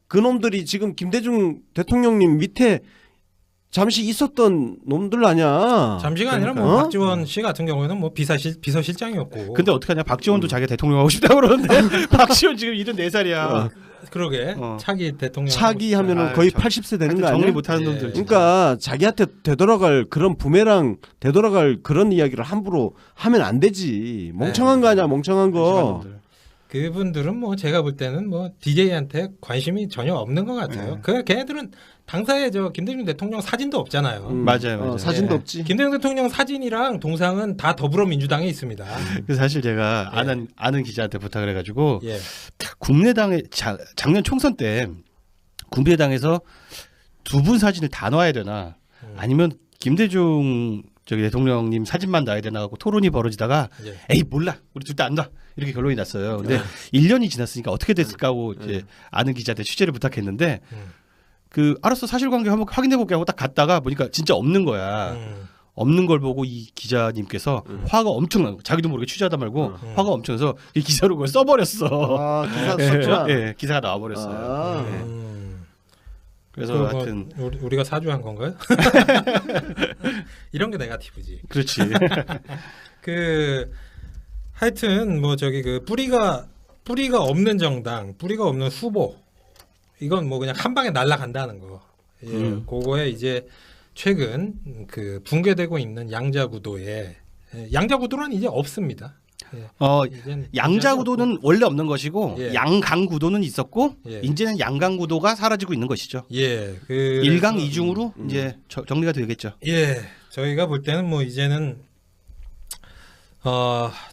그놈들이 지금 김대중 대통령님 밑에 잠시 있었던 놈들 아니야. 잠시가 아니라 뭐 박지원 씨 같은 경우에는 뭐 비서실장이었고. 근데 어떡하냐? 박지원도 자기 대통령 하고 싶다고 그러는데 박지원 지금 74살이야. 그러게. 차기 대통령. 차기 하면은 거의 80세 되는 거 아니야? 정리 못하는 놈들. 그러니까 자기한테 되돌아갈 그런 부메랑 되돌아갈 그런 이야기를 함부로 하면 안 되지. 멍청한 거 아니야? 멍청한 거. 그분들은 뭐 제가 볼 때는 뭐 DJ한테 관심이 전혀 없는 것 같아요. 걔네들은 당사에 김대중 대통령 사진도 없잖아요. 맞아요. 사진도 없지. 김대중 대통령 사진이랑 동상은 다 더불어민주당에 있습니다. 그래서 사실 제가 아는 기자한테 부탁을 해가지고 국민의당에 작년 총선 때 국민의당에서 두 분 사진을 다 놔야 되나 아니면 김대중 대통령님 사진만 놔야 되나 하고 토론이 벌어지다가 에이 몰라 우리 둘 다 안 놔 이렇게 결론이 났어요. 근데 1년이 지났으니까 어떻게 됐을까 하고 이제 아는 기자한테 취재를 부탁했는데 알았어 사실관계 한번 확인해볼게 하고 딱 갔다가 보니까 진짜 없는 거야. 없는 걸 보고 이 기자님께서 화가 엄청난 거야. 자기도 모르게 취재하다 말고 화가 엄청나서 이 기사로 그걸 써버렸어. 기사 썼죠? 기사가 나와버렸어요. 그래서 하여튼 우리가 사주한 건가요? 이런 게 네거티브지. 그렇지. 하여튼 뭐 뿌리가 없는 정당, 뿌리가 없는 후보 이건 뭐 그냥 한 방에 날아간다는 거. 그거에 이제 최근 붕괴되고 있는 양자구도에 양자구도는 이제 없습니다. 양자구도는 원래 없는 것이고 양강구도는 있었고 이제는 양강구도가 사라지고 있는 것이죠. 일강 이중으로 이제 정리가 되겠죠. 저희가 볼 때는 뭐 이제는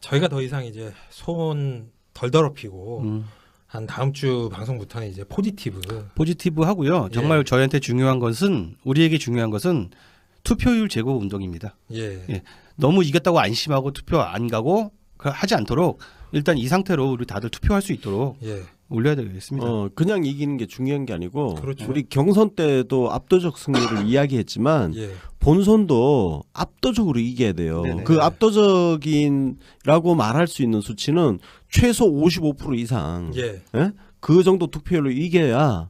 저희가 더 이상 이제 소원 덜 더럽히고 한 다음 주 방송부터는 이제 포지티브 하고요. 정말 저희한테 중요한 것은 우리에게 중요한 것은 투표율 제고 운동입니다. 너무 이겼다고 안심하고 투표 안 가고 하지 않도록 일단 이 상태로 우리 다들 투표할 수 있도록 올려야 되겠습니다. 그냥 이기는 게 중요한 게 아니고 그렇죠. 우리 경선 때도 압도적 승리를 이야기했지만 본선도 압도적으로 이겨야 돼요. 네네. 그 압도적인라고 말할 수 있는 수치는 최소 55% 이상 그 정도 투표율로 이겨야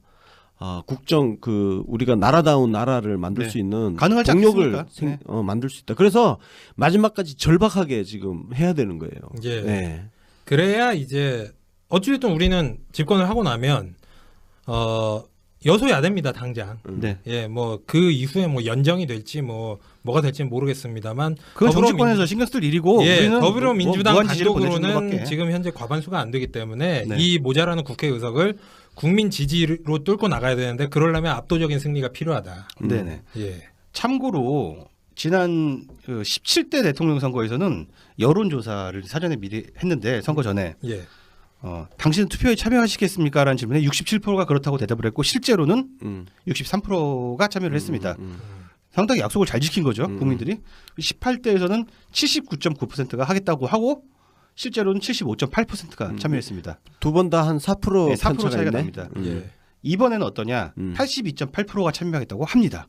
국정 우리가 나라다운 나라를 만들 네. 수 있는 가능하지 동력을 않겠습니까? 만들 수 있다. 그래서 마지막까지 절박하게 지금 해야 되는 거예요. 예. 네. 그래야 이제 어찌됐든 우리는 집권을 하고 나면 여소야대입니다 당장. 네. 예, 뭐 그 이후에 뭐 연정이 될지 뭐가 될지는 모르겠습니다만 그건 정치권에서 신경 쓸 일이고 예, 우리는 더불어민주당 무한 지지를 단독으로는 보내주는 것밖에. 지금 현재 과반수가 안 되기 때문에 네. 이 모자라는 국회 의석을 국민 지지로 뚫고 나가야 되는데 그러려면 압도적인 승리가 필요하다. 네네. 예. 참고로 지난 17대 대통령 선거에서는 여론조사를 사전에 미리 했는데 선거 전에 예. 당신은 투표에 참여하시겠습니까? 라는 질문에 67%가 그렇다고 대답을 했고 실제로는 63%가 참여를 했습니다. 상당히 약속을 잘 지킨 거죠. 국민들이. 18대에서는 79.9%가 하겠다고 하고 실제로는 75.8%가 참여했습니다. 두 번 다 한 4% 네, 4% 차이가 있네? 납니다. 예. 이번에는 어떠냐? 82.8%가 참여하겠다고 합니다.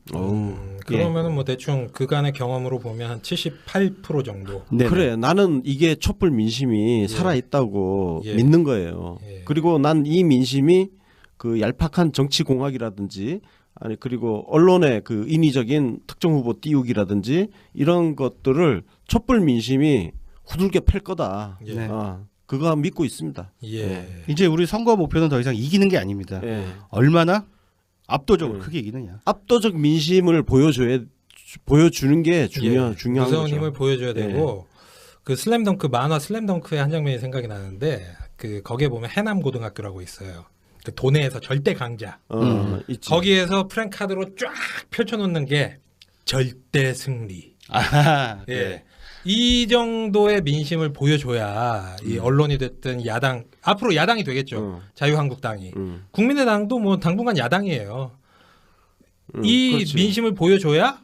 그러면은 뭐 대충 그간의 경험으로 보면 한 78% 정도. 네네. 그래, 나는 이게 촛불 민심이 살아 있다고 예. 믿는 거예요. 예. 그리고 난 이 민심이 그 얄팍한 정치 공학이라든지 아니 그리고 언론의 그 인위적인 특정 후보 띄우기라든지 이런 것들을 촛불 민심이 후들겨 팰 거다. 예. 네. 그거 믿고 있습니다. 예. 이제 우리 선거 목표는 더 이상 이기는 게 아닙니다. 예. 얼마나 압도적으로 크게 이기느냐. 압도적 민심을 보여주는 게 중요한 무서운 거죠. 힘을 보여줘야 되고 그 슬램덩크 만화 슬램덩크의 한 장면이 생각이 나는데 그 거기에 보면 해남 고등학교라고 있어요. 그 도내에서 절대 강자. 있지. 거기에서 프랭카드로 쫙 펼쳐놓는 게 절대 승리. 아하, 예. 네. 이 정도의 민심을 보여줘야 이 언론이 됐든 야당 앞으로 야당이 되겠죠. 자유한국당이. 국민의당도 뭐 당분간 야당이에요. 이 그렇지. 민심을 보여줘야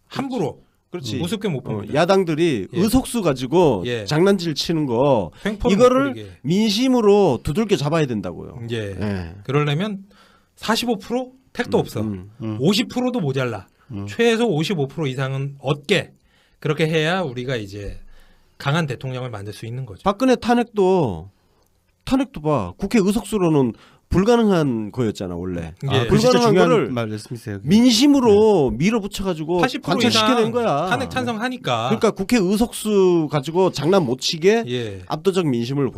함부로 그렇지. 우습게 못 봅니다. 야당들이 예. 의석수 가지고 예. 장난질 치는 거 횡포를 이거를 못 부리게. 민심으로 두들겨 잡아야 된다고요. 예. 예. 그러려면 45% 택도 없어. 50%도 모자라. 최소 55% 이상은 얻게. 그렇게 해야 우리가 이제 강한 대통령을 만들 수 있는 거죠. 박근혜 탄핵도 봐. 국회 의석수로는 불가능한 거였잖아 원래. 예. 그 진짜 불가능한 중요한 거를 말씀이세요. 민심으로 밀어붙여가지고 80% 관철시켜낸 이상 거야. 탄핵 찬성하니까. 그러니까 국회 의석수 가지고 장난 못 치게 예. 압도적 민심을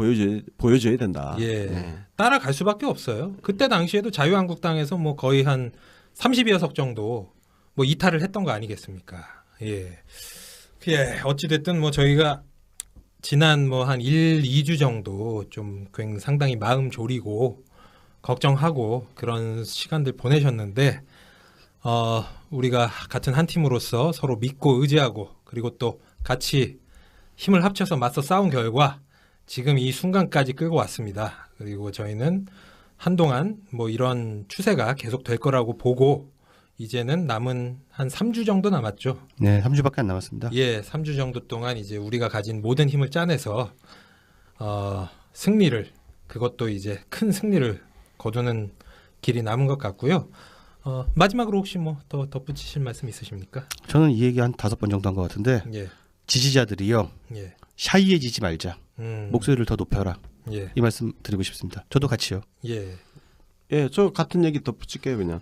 보여줘야 된다. 예. 따라갈 수밖에 없어요. 그때 당시에도 자유한국당에서 뭐 거의 한 30여 석 정도 뭐 이탈을 했던 거 아니겠습니까? 예. 예. 어찌됐든 뭐 저희가 지난 뭐 한 1, 2주 정도 좀 상당히 마음 졸이고 걱정하고 그런 시간들 보내셨는데 우리가 같은 한 팀으로서 서로 믿고 의지하고 그리고 또 같이 힘을 합쳐서 맞서 싸운 결과 지금 이 순간까지 끌고 왔습니다. 그리고 저희는 한동안 뭐 이런 추세가 계속 될 거라고 보고 이제는 남은 한 3주 정도 남았죠. 네, 3주밖에 안 남았습니다. 예, 3주 정도 동안 이제 우리가 가진 모든 힘을 짜내서 승리를 그것도 이제 큰 승리를 거두는 길이 남은 것 같고요. 마지막으로 혹시 뭐 더 덧붙이실 말씀 있으십니까? 저는 이 얘기 한 5번 정도 한 것 같은데 예, 지지자들이요. 예, 샤이해지지 말자. 목소리를 더 높여라. 예, 이 말씀 드리고 싶습니다. 저도 같이요. 예, 예, 저 같은 얘기 덧붙일게요 그냥.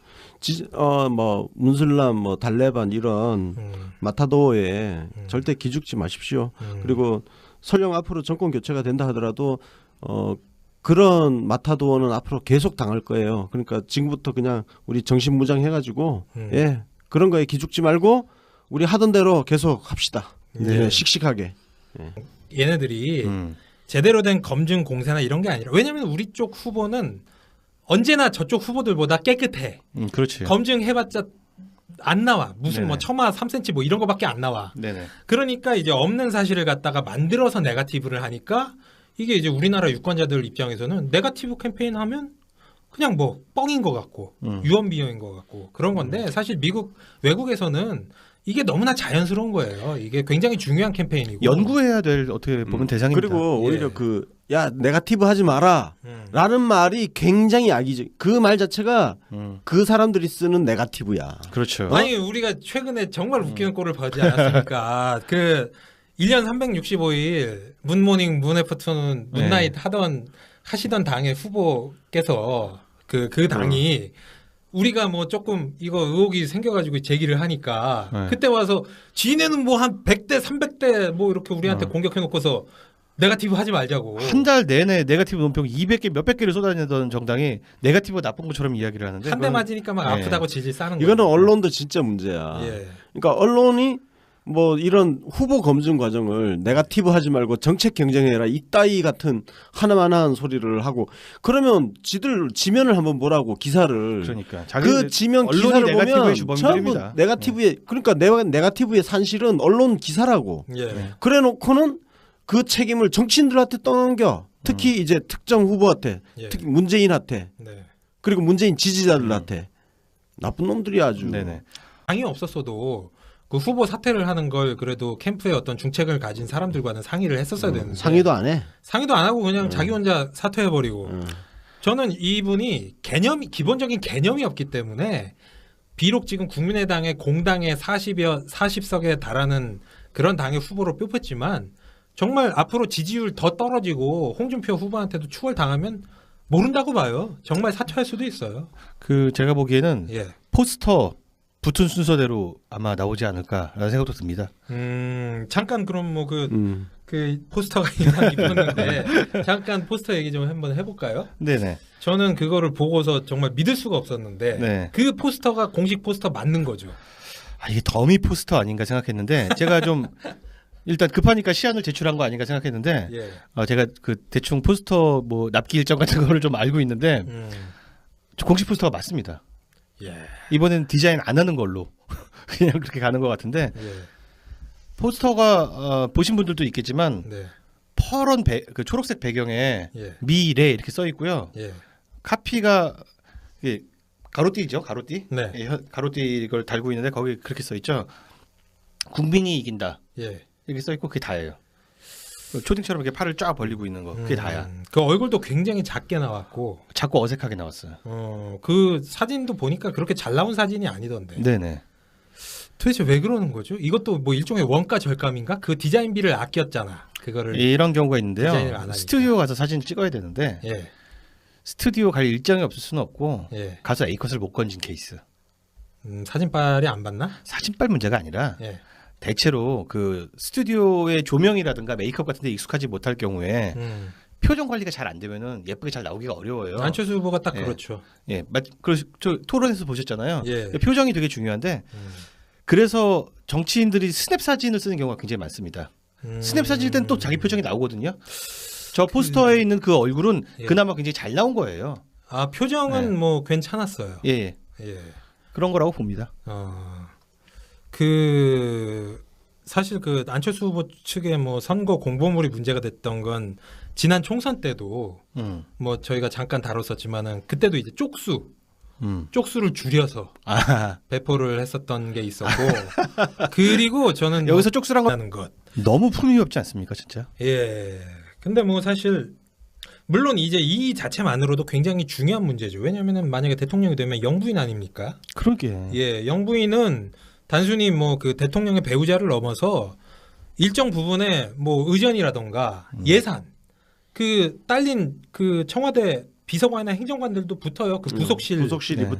뭐 문슬람, 뭐 달레반 이런 마타도어에 절대 기죽지 마십시오. 그리고 설령 앞으로 정권 교체가 된다 하더라도 그런 마타도어는 앞으로 계속 당할 거예요. 그러니까 지금부터 그냥 우리 정신무장해가지고 예 그런 거에 기죽지 말고 우리 하던 대로 계속 합시다. 네. 예, 씩씩하게. 얘네들이 제대로 된 검증 공세나 이런 게 아니라 왜냐하면 우리 쪽 후보는 언제나 저쪽 후보들보다 깨끗해. 그렇지. 검증해봤자 안 나와. 무슨 네네. 뭐 처마 3cm 뭐 이런 거밖에 안 나와. 네네. 그러니까 이제 없는 사실을 갖다가 만들어서 네거티브를 하니까 이게 이제 우리나라 유권자들 입장에서는 네거티브 캠페인 하면 그냥 뭐 뻥인 것 같고 유언비어인 것 같고 그런 건데 사실 외국에서는 이게 너무나 자연스러운 거예요. 이게 굉장히 중요한 캠페인이고 연구해야 될 어떻게 보면 대상입니다. 그리고 오히려 예. 야 네거티브 하지 마라 라는 말이 굉장히 악이죠. 그 말 자체가 그 사람들이 쓰는 네거티브야. 그렇죠. 아니 우리가 최근에 정말 웃기는 꼴을 보지 않았습니까? 그 1년 365일 문모닝 문애프터눈 문나잇 하시던 당의 후보께서 그 당이 우리가 뭐 조금 이거 의혹이 생겨가지고 제기를 하니까 그때 와서 지네는 뭐 한 100대 300대 뭐 이렇게 우리한테 공격해놓고서 네거티브 하지 말자고. 한 달 내내 네거티브 논평 200개 몇백 개를 쏟아내던 정당이 네거티브가 나쁜 것처럼 이야기를 하는데 한 대 맞으니까 막 아프다고 질질 싸는 거예요. 이거는 언론도 진짜 문제야. 그러니까 언론이 뭐 이런 후보 검증 과정을 네거티브 하지 말고 정책 경쟁해라 이따위 같은 하나만한 소리를 하고 그러면 지들 지면을 한번 보라고 기사를. 그러니까 그 지면 기사를 보면 전부 네거티브의 그러니까 네거티브의 산실은 언론 기사라고. 그래놓고는 그 책임을 정치인들한테 떠넘겨. 특히 이제 특정 후보한테, 특히 문재인한테, 그리고 문재인 지지자들한테 나쁜 놈들이 아주. 당이 없었어도 그 후보 사퇴를 하는 걸 그래도 캠프의 어떤 중책을 가진 사람들과는 상의를 했었어야 되는데 상의도 안 해. 상의도 안 하고 그냥 자기 혼자 사퇴해버리고. 저는 이분이 기본적인 개념이 없기 때문에 비록 지금 국민의당의 공당의 40석에 달하는 그런 당의 후보로 뽑혔지만 정말 앞으로 지지율 더 떨어지고 홍준표 후보한테도 추월당하면 모른다고 봐요. 정말 사퇴할 수도 있어요. 그 제가 보기에는 포스터 붙은 순서대로 아마 나오지 않을까라는 생각도 듭니다. 잠깐 그럼 뭐 그 포스터가 인상 깊었는데 잠깐 포스터 얘기 좀 한번 해볼까요? 네네. 저는 그거를 보고서 정말 믿을 수가 없었는데 그 포스터가 공식 포스터 맞는 거죠. 이게 더미 포스터 아닌가 생각했는데 제가 좀 일단 급하니까 시안을 제출한 거 아닌가 생각했는데 제가 그 대충 포스터 뭐 납기 일정 같은 거를 좀 알고 있는데 공식 포스터가 맞습니다. 이번엔 디자인 안 하는 걸로 그냥 그렇게 가는 것 같은데 포스터가 보신 분들도 있겠지만 퍼런 그 초록색 배경에 미래 이렇게 써 있고요. 카피가 가로띠죠, 가로띠. 가로띠 이걸 달고 있는데 거기 그렇게 써 있죠. 국민이 이긴다. 이렇게 써 있고 그게 다예요. 초딩처럼 이렇게 팔을 쫙 벌리고 있는 거 그게 다야. 그 얼굴도 굉장히 작게 나왔고 자꾸 어색하게 나왔어요. 그 사진도 보니까 그렇게 잘 나온 사진이 아니던데. 네네. 도대체 왜 그러는 거죠? 이것도 뭐 일종의 원가 절감인가? 그 디자인비를 아꼈잖아. 그거를 이런 경우가 있는데요. 스튜디오 가서 사진 찍어야 되는데 스튜디오 갈 일정이 없을 수는 없고 가서 A컷을 못 건진 케이스. 사진빨이 안 받나? 사진빨 문제가 아니라 대체로 그 스튜디오의 조명이라든가 메이크업 같은 데 익숙하지 못할 경우에 표정 관리가 잘 안 되면은 예쁘게 잘 나오기가 어려워요. 안철수 후보가 딱 그렇죠. 저 토론에서 보셨잖아요. 표정이 되게 중요한데 그래서 정치인들이 스냅 사진을 쓰는 경우가 굉장히 많습니다. 스냅 사진일 때는 또 자기 표정이 나오거든요. 저 포스터에 있는 그 얼굴은 그나마 굉장히 잘 나온 거예요. 아 표정은 뭐 괜찮았어요. 그런 거라고 봅니다. 그 사실 그 안철수 후보 측의 뭐 선거 공보물이 문제가 됐던 건 지난 총선 때도 뭐 저희가 잠깐 다뤘었지만은 그때도 이제 쪽수를 줄여서 배포를 했었던 게 있었고 그리고 저는 여기서 쪽수란 거는 것 너무 품위 없지 않습니까, 진짜? 근데 뭐 사실 물론 이제 이 자체만으로도 굉장히 중요한 문제죠. 왜냐면은 만약에 대통령이 되면 영부인 아닙니까? 그러게. 영부인은 단순히 뭐 그 대통령의 배우자를 넘어서 일정 부분에 뭐 의전이라던가 예산 그 딸린 그 청와대 비서관이나 행정관들도 붙어요. 그 부속실이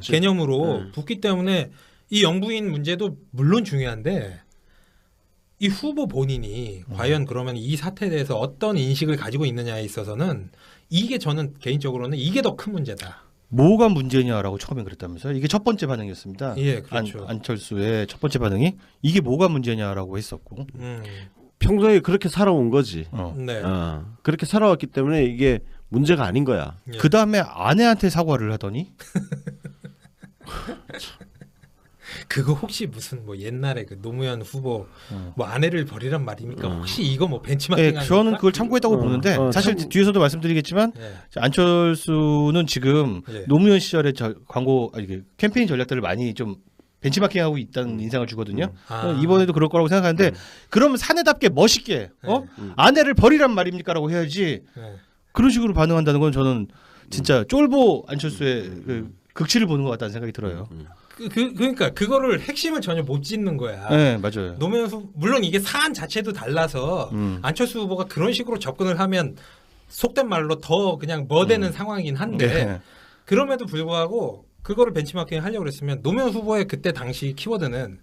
개념으로 붙기 때문에 이 영부인 문제도 물론 중요한데 이 후보 본인이 과연 그러면 이 사태에 대해서 어떤 인식을 가지고 있느냐에 있어서는 이게 저는 개인적으로는 이게 더 큰 문제다. 뭐가 문제냐라고 처음엔 그랬다면서요. 이게 첫 번째 반응이었습니다. 그렇죠. 안철수의 첫 번째 반응이 이게 뭐가 문제냐라고 했었고 평소에 그렇게 살아온 거지. 그렇게 살아왔기 때문에 이게 문제가 아닌 거야. 그 다음에 아내한테 사과를 하더니 그거 혹시 무슨 뭐 옛날에 그 노무현 후보 뭐 아내를 버리란 말입니까? 혹시 이거 뭐 벤치마킹 저는 그걸 참고했다고 보는데 사실 뒤에서도 말씀드리겠지만 안철수는 지금 노무현 시절에 광고 캠페인 전략들을 많이 좀 벤치마킹하고 있다는 인상을 주거든요. 이번에도 그럴 거라고 생각하는데 그러면 사내답게 멋있게 아내를 버리란 말입니까라고 해야지. 그런 식으로 반응한다는 건 저는 진짜 쫄보 안철수의 그 극치를 보는 것 같다는 생각이 들어요. 그러니까 그거를 핵심을 전혀 못 짚는 거야. 맞아요. 노무현 후보 물론 이게 사안 자체도 달라서 안철수 후보가 그런 식으로 접근을 하면 속된 말로 더 그냥 머대는 상황이긴 한데 그럼에도 불구하고 그거를 벤치마킹 하려고 그랬으면 노무현 후보의 그때 당시 키워드는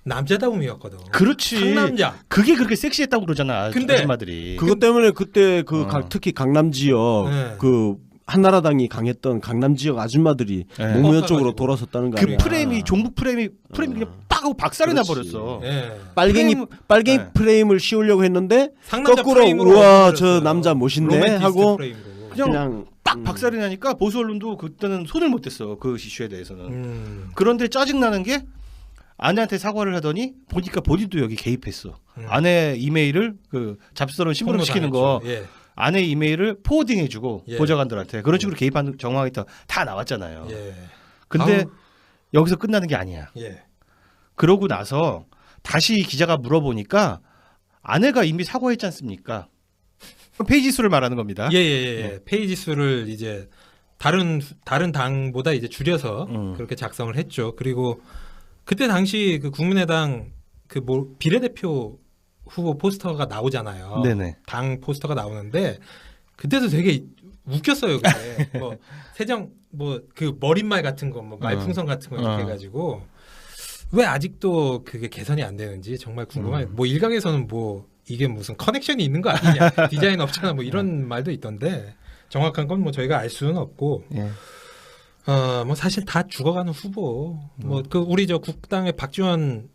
남자다움이었거든. 그렇지. 상남자. 그게 그렇게 섹시했다고 그러잖아. 근데 아줌마들이. 그것 때문에 그때 특히 강남 지역 네. 그 한나라당이 강했던 강남 지역 아줌마들이 노무현 쪽으로 돌아섰다는 거 아니야. 그 프레임이 종북 프레임이 그냥 빡 하고 박살이 나 버렸어. 네. 빨갱이 프레임을 씌우려고 했는데 거꾸로 프레임으로 우와 저 남자 멋있네 하고 프레임으로. 그냥 딱 박살이 나니까 보수 언론도 그때는 손을 못 댔어. 그 이슈에 대해서는. 그런데 짜증 나는 게 아내한테 사과를 하더니 보니까 본인도 여기 개입했어. 아내 이메일을 그 잡스러운 신부름 시키는 거 아내 이메일을 포워딩해주고 보좌관들한테 그런 식으로 개입하는 정황이 다 나왔잖아요. 근데 여기서 끝나는 게 아니야. 그러고 나서 다시 기자가 물어보니까 아내가 이미 사과했지 않습니까? 페이지 수를 말하는 겁니다. 페이지 수를 이제 다른 당보다 이제 줄여서 그렇게 작성을 했죠. 그리고 그때 당시 그 국민의당 그 뭐 비례대표 후보 포스터가 나오잖아요. 네네. 당 포스터가 나오는데 그때도 되게 웃겼어요. 그게 뭐 세정 뭐 그 머릿말 같은 거, 뭐 말풍선 같은 거 이렇게 해가지고 왜 아직도 그게 개선이 안 되는지 정말 궁금해요. 뭐 일각에서는 뭐 이게 무슨 커넥션이 있는 거 아니냐, 디자인 업체나 뭐 이런 말도 있던데 정확한 건 뭐 저희가 알 수는 없고. 뭐 사실 다 죽어가는 후보. 뭐 그 우리 저 국당의 박지원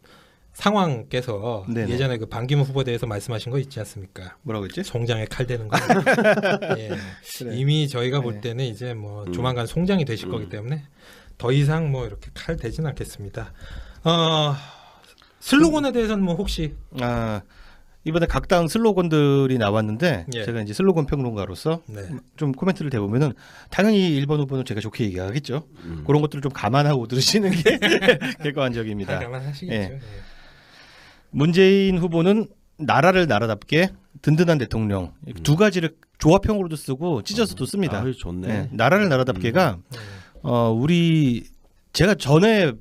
상황께서 예전에 그 반기문 후보에 대해서 말씀하신 거 있지 않습니까? 뭐라고 했지? 송장에 칼 대는 거. 그래. 이미 저희가 볼 때는 이제 뭐 조만간 송장이 되실 거기 때문에 더 이상 뭐 이렇게 칼 대진 않겠습니다. 슬로건에 대해서는 뭐 혹시 이번에 각 당 슬로건들이 나왔는데 제가 이제 슬로건 평론가로서 좀 코멘트를 대보면은 당연히 1번 후보는 제가 좋게 얘기하겠죠. 그런 것들을 좀 감안하고 들으시는 게 객관적입니다. 감안하시겠죠. 문재인 후보는 나라를 나라답게 든든한 대통령 두 가지를 조합형으로도 쓰고 찢어서도 씁니다. 좋네. 나라를 나라답게가 우리 제가 전에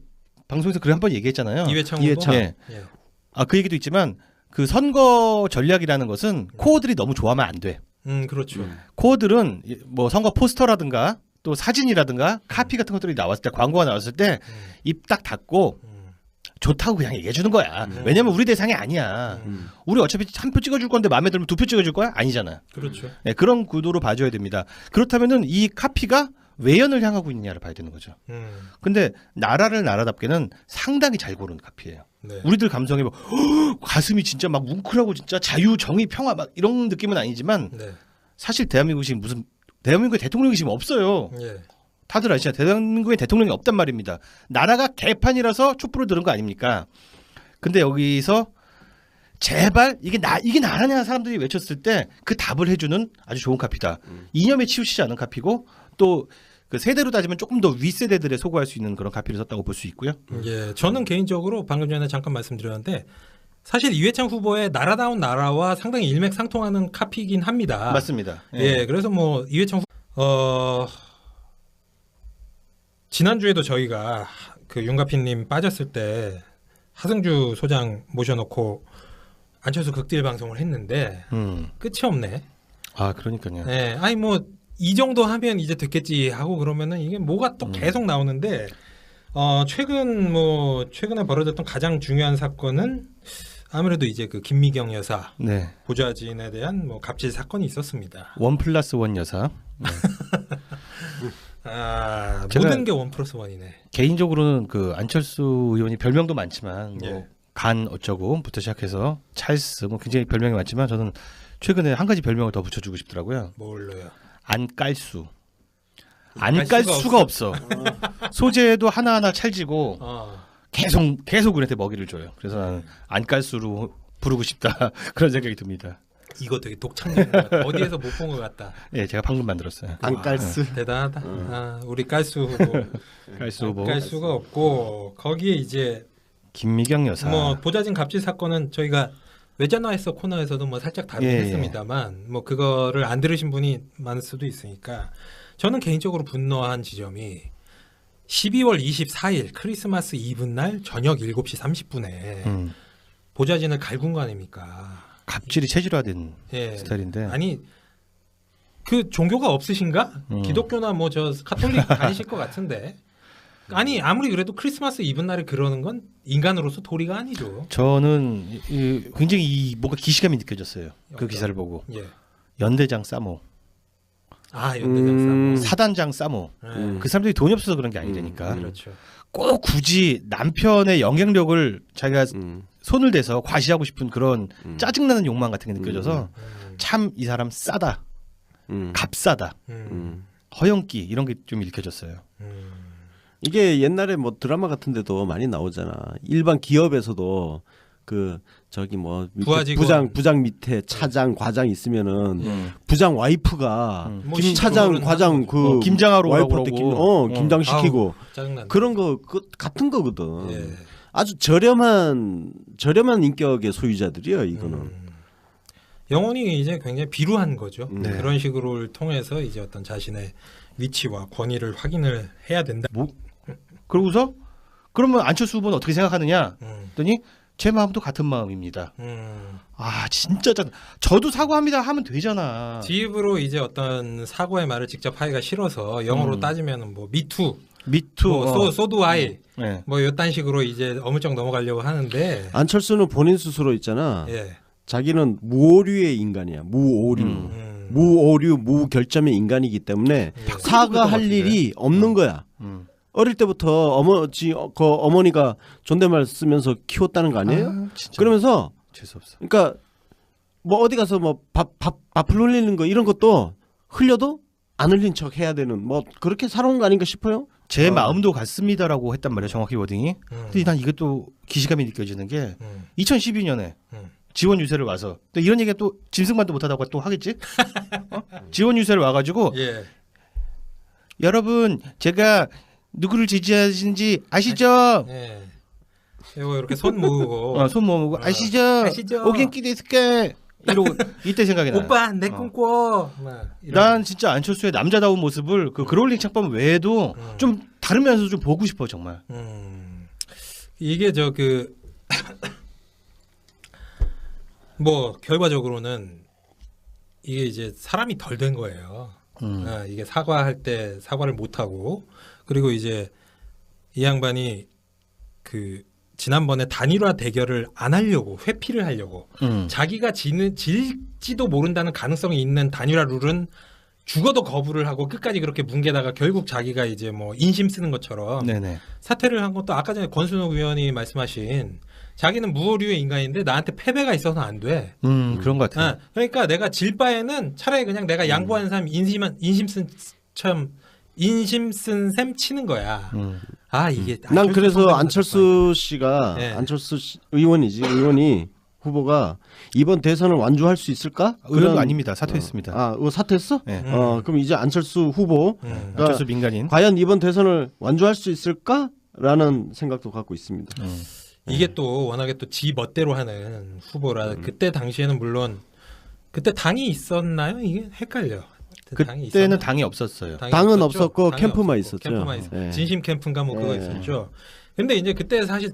방송에서 그래 한번 얘기했잖아요. 이회창 후보. 그 얘기도 있지만 그 선거 전략이라는 것은 코어들이 너무 좋아하면 안 돼. 그렇죠. 코어들은 뭐 선거 포스터라든가 또 사진이라든가 카피 같은 것들이 나왔을 때 광고가 나왔을 때 입 딱 닫고 좋다고 그냥 얘기해 주는 거야. 왜냐면 우리 대상이 아니야. 우리 어차피 한 표 찍어줄 건데 마음에 들면 2표 찍어줄 거야? 아니잖아. 그렇죠. 그런 구도로 봐줘야 됩니다. 그렇다면은 이 카피가 외연을 향하고 있느냐를 봐야 되는 거죠. 근데 나라를 나라답게는 상당히 잘 고른 카피예요. 우리들 감성에 뭐 가슴이 진짜 막 뭉클하고 진짜 자유, 정의, 평화 막 이런 느낌은 아니지만 사실 대한민국이 무슨 대한민국의 대통령이 지금 없어요. 다들 아시잖아요. 대한민국에 대통령이 없단 말입니다. 나라가 개판이라서 촛불을 들은 거 아닙니까? 근데 여기서 제발 이게 나라냐 사람들이 외쳤을 때 그 답을 해주는 아주 좋은 카피다. 이념에 치우치지 않은 카피고 또 그 세대로 따지면 조금 더 윗세대들에 소구할 수 있는 그런 카피를 썼다고 볼 수 있고요. 저는 개인적으로 방금 전에 잠깐 말씀드렸는데 사실 이회창 후보의 나라다운 나라와 상당히 일맥상통하는 카피이긴 합니다. 맞습니다. 그래서 뭐 이회창 지난주에도 저희가 그 윤가피님 빠졌을 때 하승주 소장 모셔놓고 안철수 극딜 방송을 했는데 끝이 없네. 그러니까요. 아니 뭐 이 정도 하면 이제 됐겠지 하고 그러면은 이게 뭐가 또 계속 나오는데 최근에 벌어졌던 가장 중요한 사건은 아무래도 이제 그 김미경 여사 보좌진에 대한 뭐 갑질 사건이 있었습니다. 1+1 여사. 모든 게 1+1이네. 개인적으로는 그 안철수 의원이 별명도 많지만 뭐 간 어쩌고부터 시작해서 찰스 뭐 굉장히 별명이 많지만 저는 최근에 한 가지 별명을 더 붙여주고 싶더라고요. 뭘로요? 안깔수. 안 깔 수가 없어. 소재도 하나하나 찰지고 계속 우리한테 먹이를 줘요. 그래서 나는 안깔수로 부르고 싶다 그런 생각이 듭니다. 이거 되게 독창적인 것 같아. 어디에서 못 본 것 같다. 제가 방금 만들었어요. 안깔수. 대단하다. 우리 깔수 후보. 깔수 후보. 깔 수가 없고 거기에 이제 김미경 여사. 뭐 보좌진 갑질 사건은 저희가 외전화했어 코너에서도 뭐 살짝 다루긴 했습니다만 뭐 그거를 안 들으신 분이 많을 수도 있으니까 저는 개인적으로 분노한 지점이 12월 24일 크리스마스 이브 날 저녁 7시 30분에 보좌진을 갈군 거 아닙니까? 갑질이 체질화된 스타일인데. 아니 그 종교가 없으신가? 기독교나 뭐 저 카톨릭 다니실 것 같은데. 아니 아무리 그래도 크리스마스 이브날에 그러는 건 인간으로서 도리가 아니죠. 저는 굉장히 뭔가 기시감이 느껴졌어요. 그 기사를 보고. 예. 연대장 싸모. 아 연대장 싸모. 사단장 싸모. 그 사람들이 돈이 없어서 그런 게 아니라니까. 그렇죠. 꼭 굳이 남편의 영향력을 자기가 손을 대서 과시하고 싶은 그런 짜증나는 욕망 같은 게 느껴져서 참 이 사람 싸다. 값싸다. 허영기 이런 게 좀 읽혀졌어요. 이게 옛날에 뭐 드라마 같은 데도 많이 나오잖아. 일반 기업에서도 그 저기 뭐 밑에 부장 밑에 차장 과장 있으면은 부장 와이프가 차장 과장 그 김장하러 와이프한테 오라고 김장 시키고 짜증난다. 그런 거 같은 거거든. 예. 아주 저렴한 인격의 소유자들이요 이거는. 영혼이 이제 굉장히 비루한 거죠. 네. 그런 식으로를 통해서 이제 어떤 자신의 위치와 권위를 확인을 해야 된다. 그러고서 그러면 안철수 후보는 어떻게 생각하느냐 했더니 제 마음도 같은 마음입니다. 아 진짜 저도 사과합니다 하면 되잖아. 지 입으로 이제 어떤 사과의 말을 직접 하기가 싫어서 영어로 따지면은 뭐 미투 뭐 소두아이 네. 뭐 이딴 식으로 이제 어물쩍 넘어가려고 하는데 안철수는 본인 스스로 있잖아. 예. 자기는 무오류의 인간이야. 무오류 무결점의 인간이기 때문에 사과할 일이 없는 거야. 어릴 때부터 어머니가 존댓말 쓰면서 키웠다는 거 아니에요? 그러면서 재수없어. 그러니까 뭐 어디 가서 뭐 밥을 흘리는 거 이런 것도 흘려도 안 흘린 척 해야 되는 뭐 그렇게 살아온 거 아닌가 싶어요. 제 마음도 같습니다라고 했단 말이에요. 정확히 워딩이. 근데 난 이것도 기시감이 느껴지는 게 2012년에 지원 유세를 와서 또 이런 얘기가 또 짐승만도 못하다고 또 하겠지? 지원 유세를 와가지고 예. 여러분 제가 누구를 지지하시는지 아시죠? 예. 이거 이렇게 손 모으고 손 모으고 아시죠? 오겐키 데스까? 이러고 이때 생각이 나. 오빠 내 꿈꿔. 난 진짜 안철수의 남자다운 모습을 그 그롤링 창법 외에도 좀 다른 면에서 좀 보고 싶어 정말. 이게 뭐 결과적으로는 이게 이제 사람이 덜 된 거예요. 이게 사과할 때 사과를 못 하고 그리고 이제 이 양반이 그 지난번에 단일화 대결을 안 하려고 회피를 하려고 자기가 질지도 모른다는 가능성이 있는 단일화 룰은 죽어도 거부를 하고 끝까지 그렇게 뭉개다가 결국 자기가 이제 뭐 인심 쓰는 것처럼 네네. 사퇴를 한 것도 아까 전에 권순옥 의원이 말씀하신 자기는 무오류의 인간인데 나한테 패배가 있어서 안 돼. 그런 것 같아요. 그러니까 내가 질 바에는 차라리 그냥 내가 양보하는 사람 인심 쓴 셈 치는 거야. 이게 난 그래서 안철수 씨가 네. 안철수 의원이 후보가 이번 대선을 완주할 수 있을까? 의원도 아닙니다. 사퇴했습니다. 사퇴했어? 네. 그럼 이제 안철수 후보 안철수 민간인 과연 이번 대선을 완주할 수 있을까라는 생각도 갖고 있습니다. 이게 또 워낙에 또 지 멋대로 하는 후보라 그때 당시에는 물론 그때 당이 있었나요? 이게 헷갈려. 그때는 당이 없었어요. 당은 없었고 캠프만 있었죠. 캠프만 있었죠. 진심 캠프인가 뭐 그거 있었죠. 근데 이제 그때 사실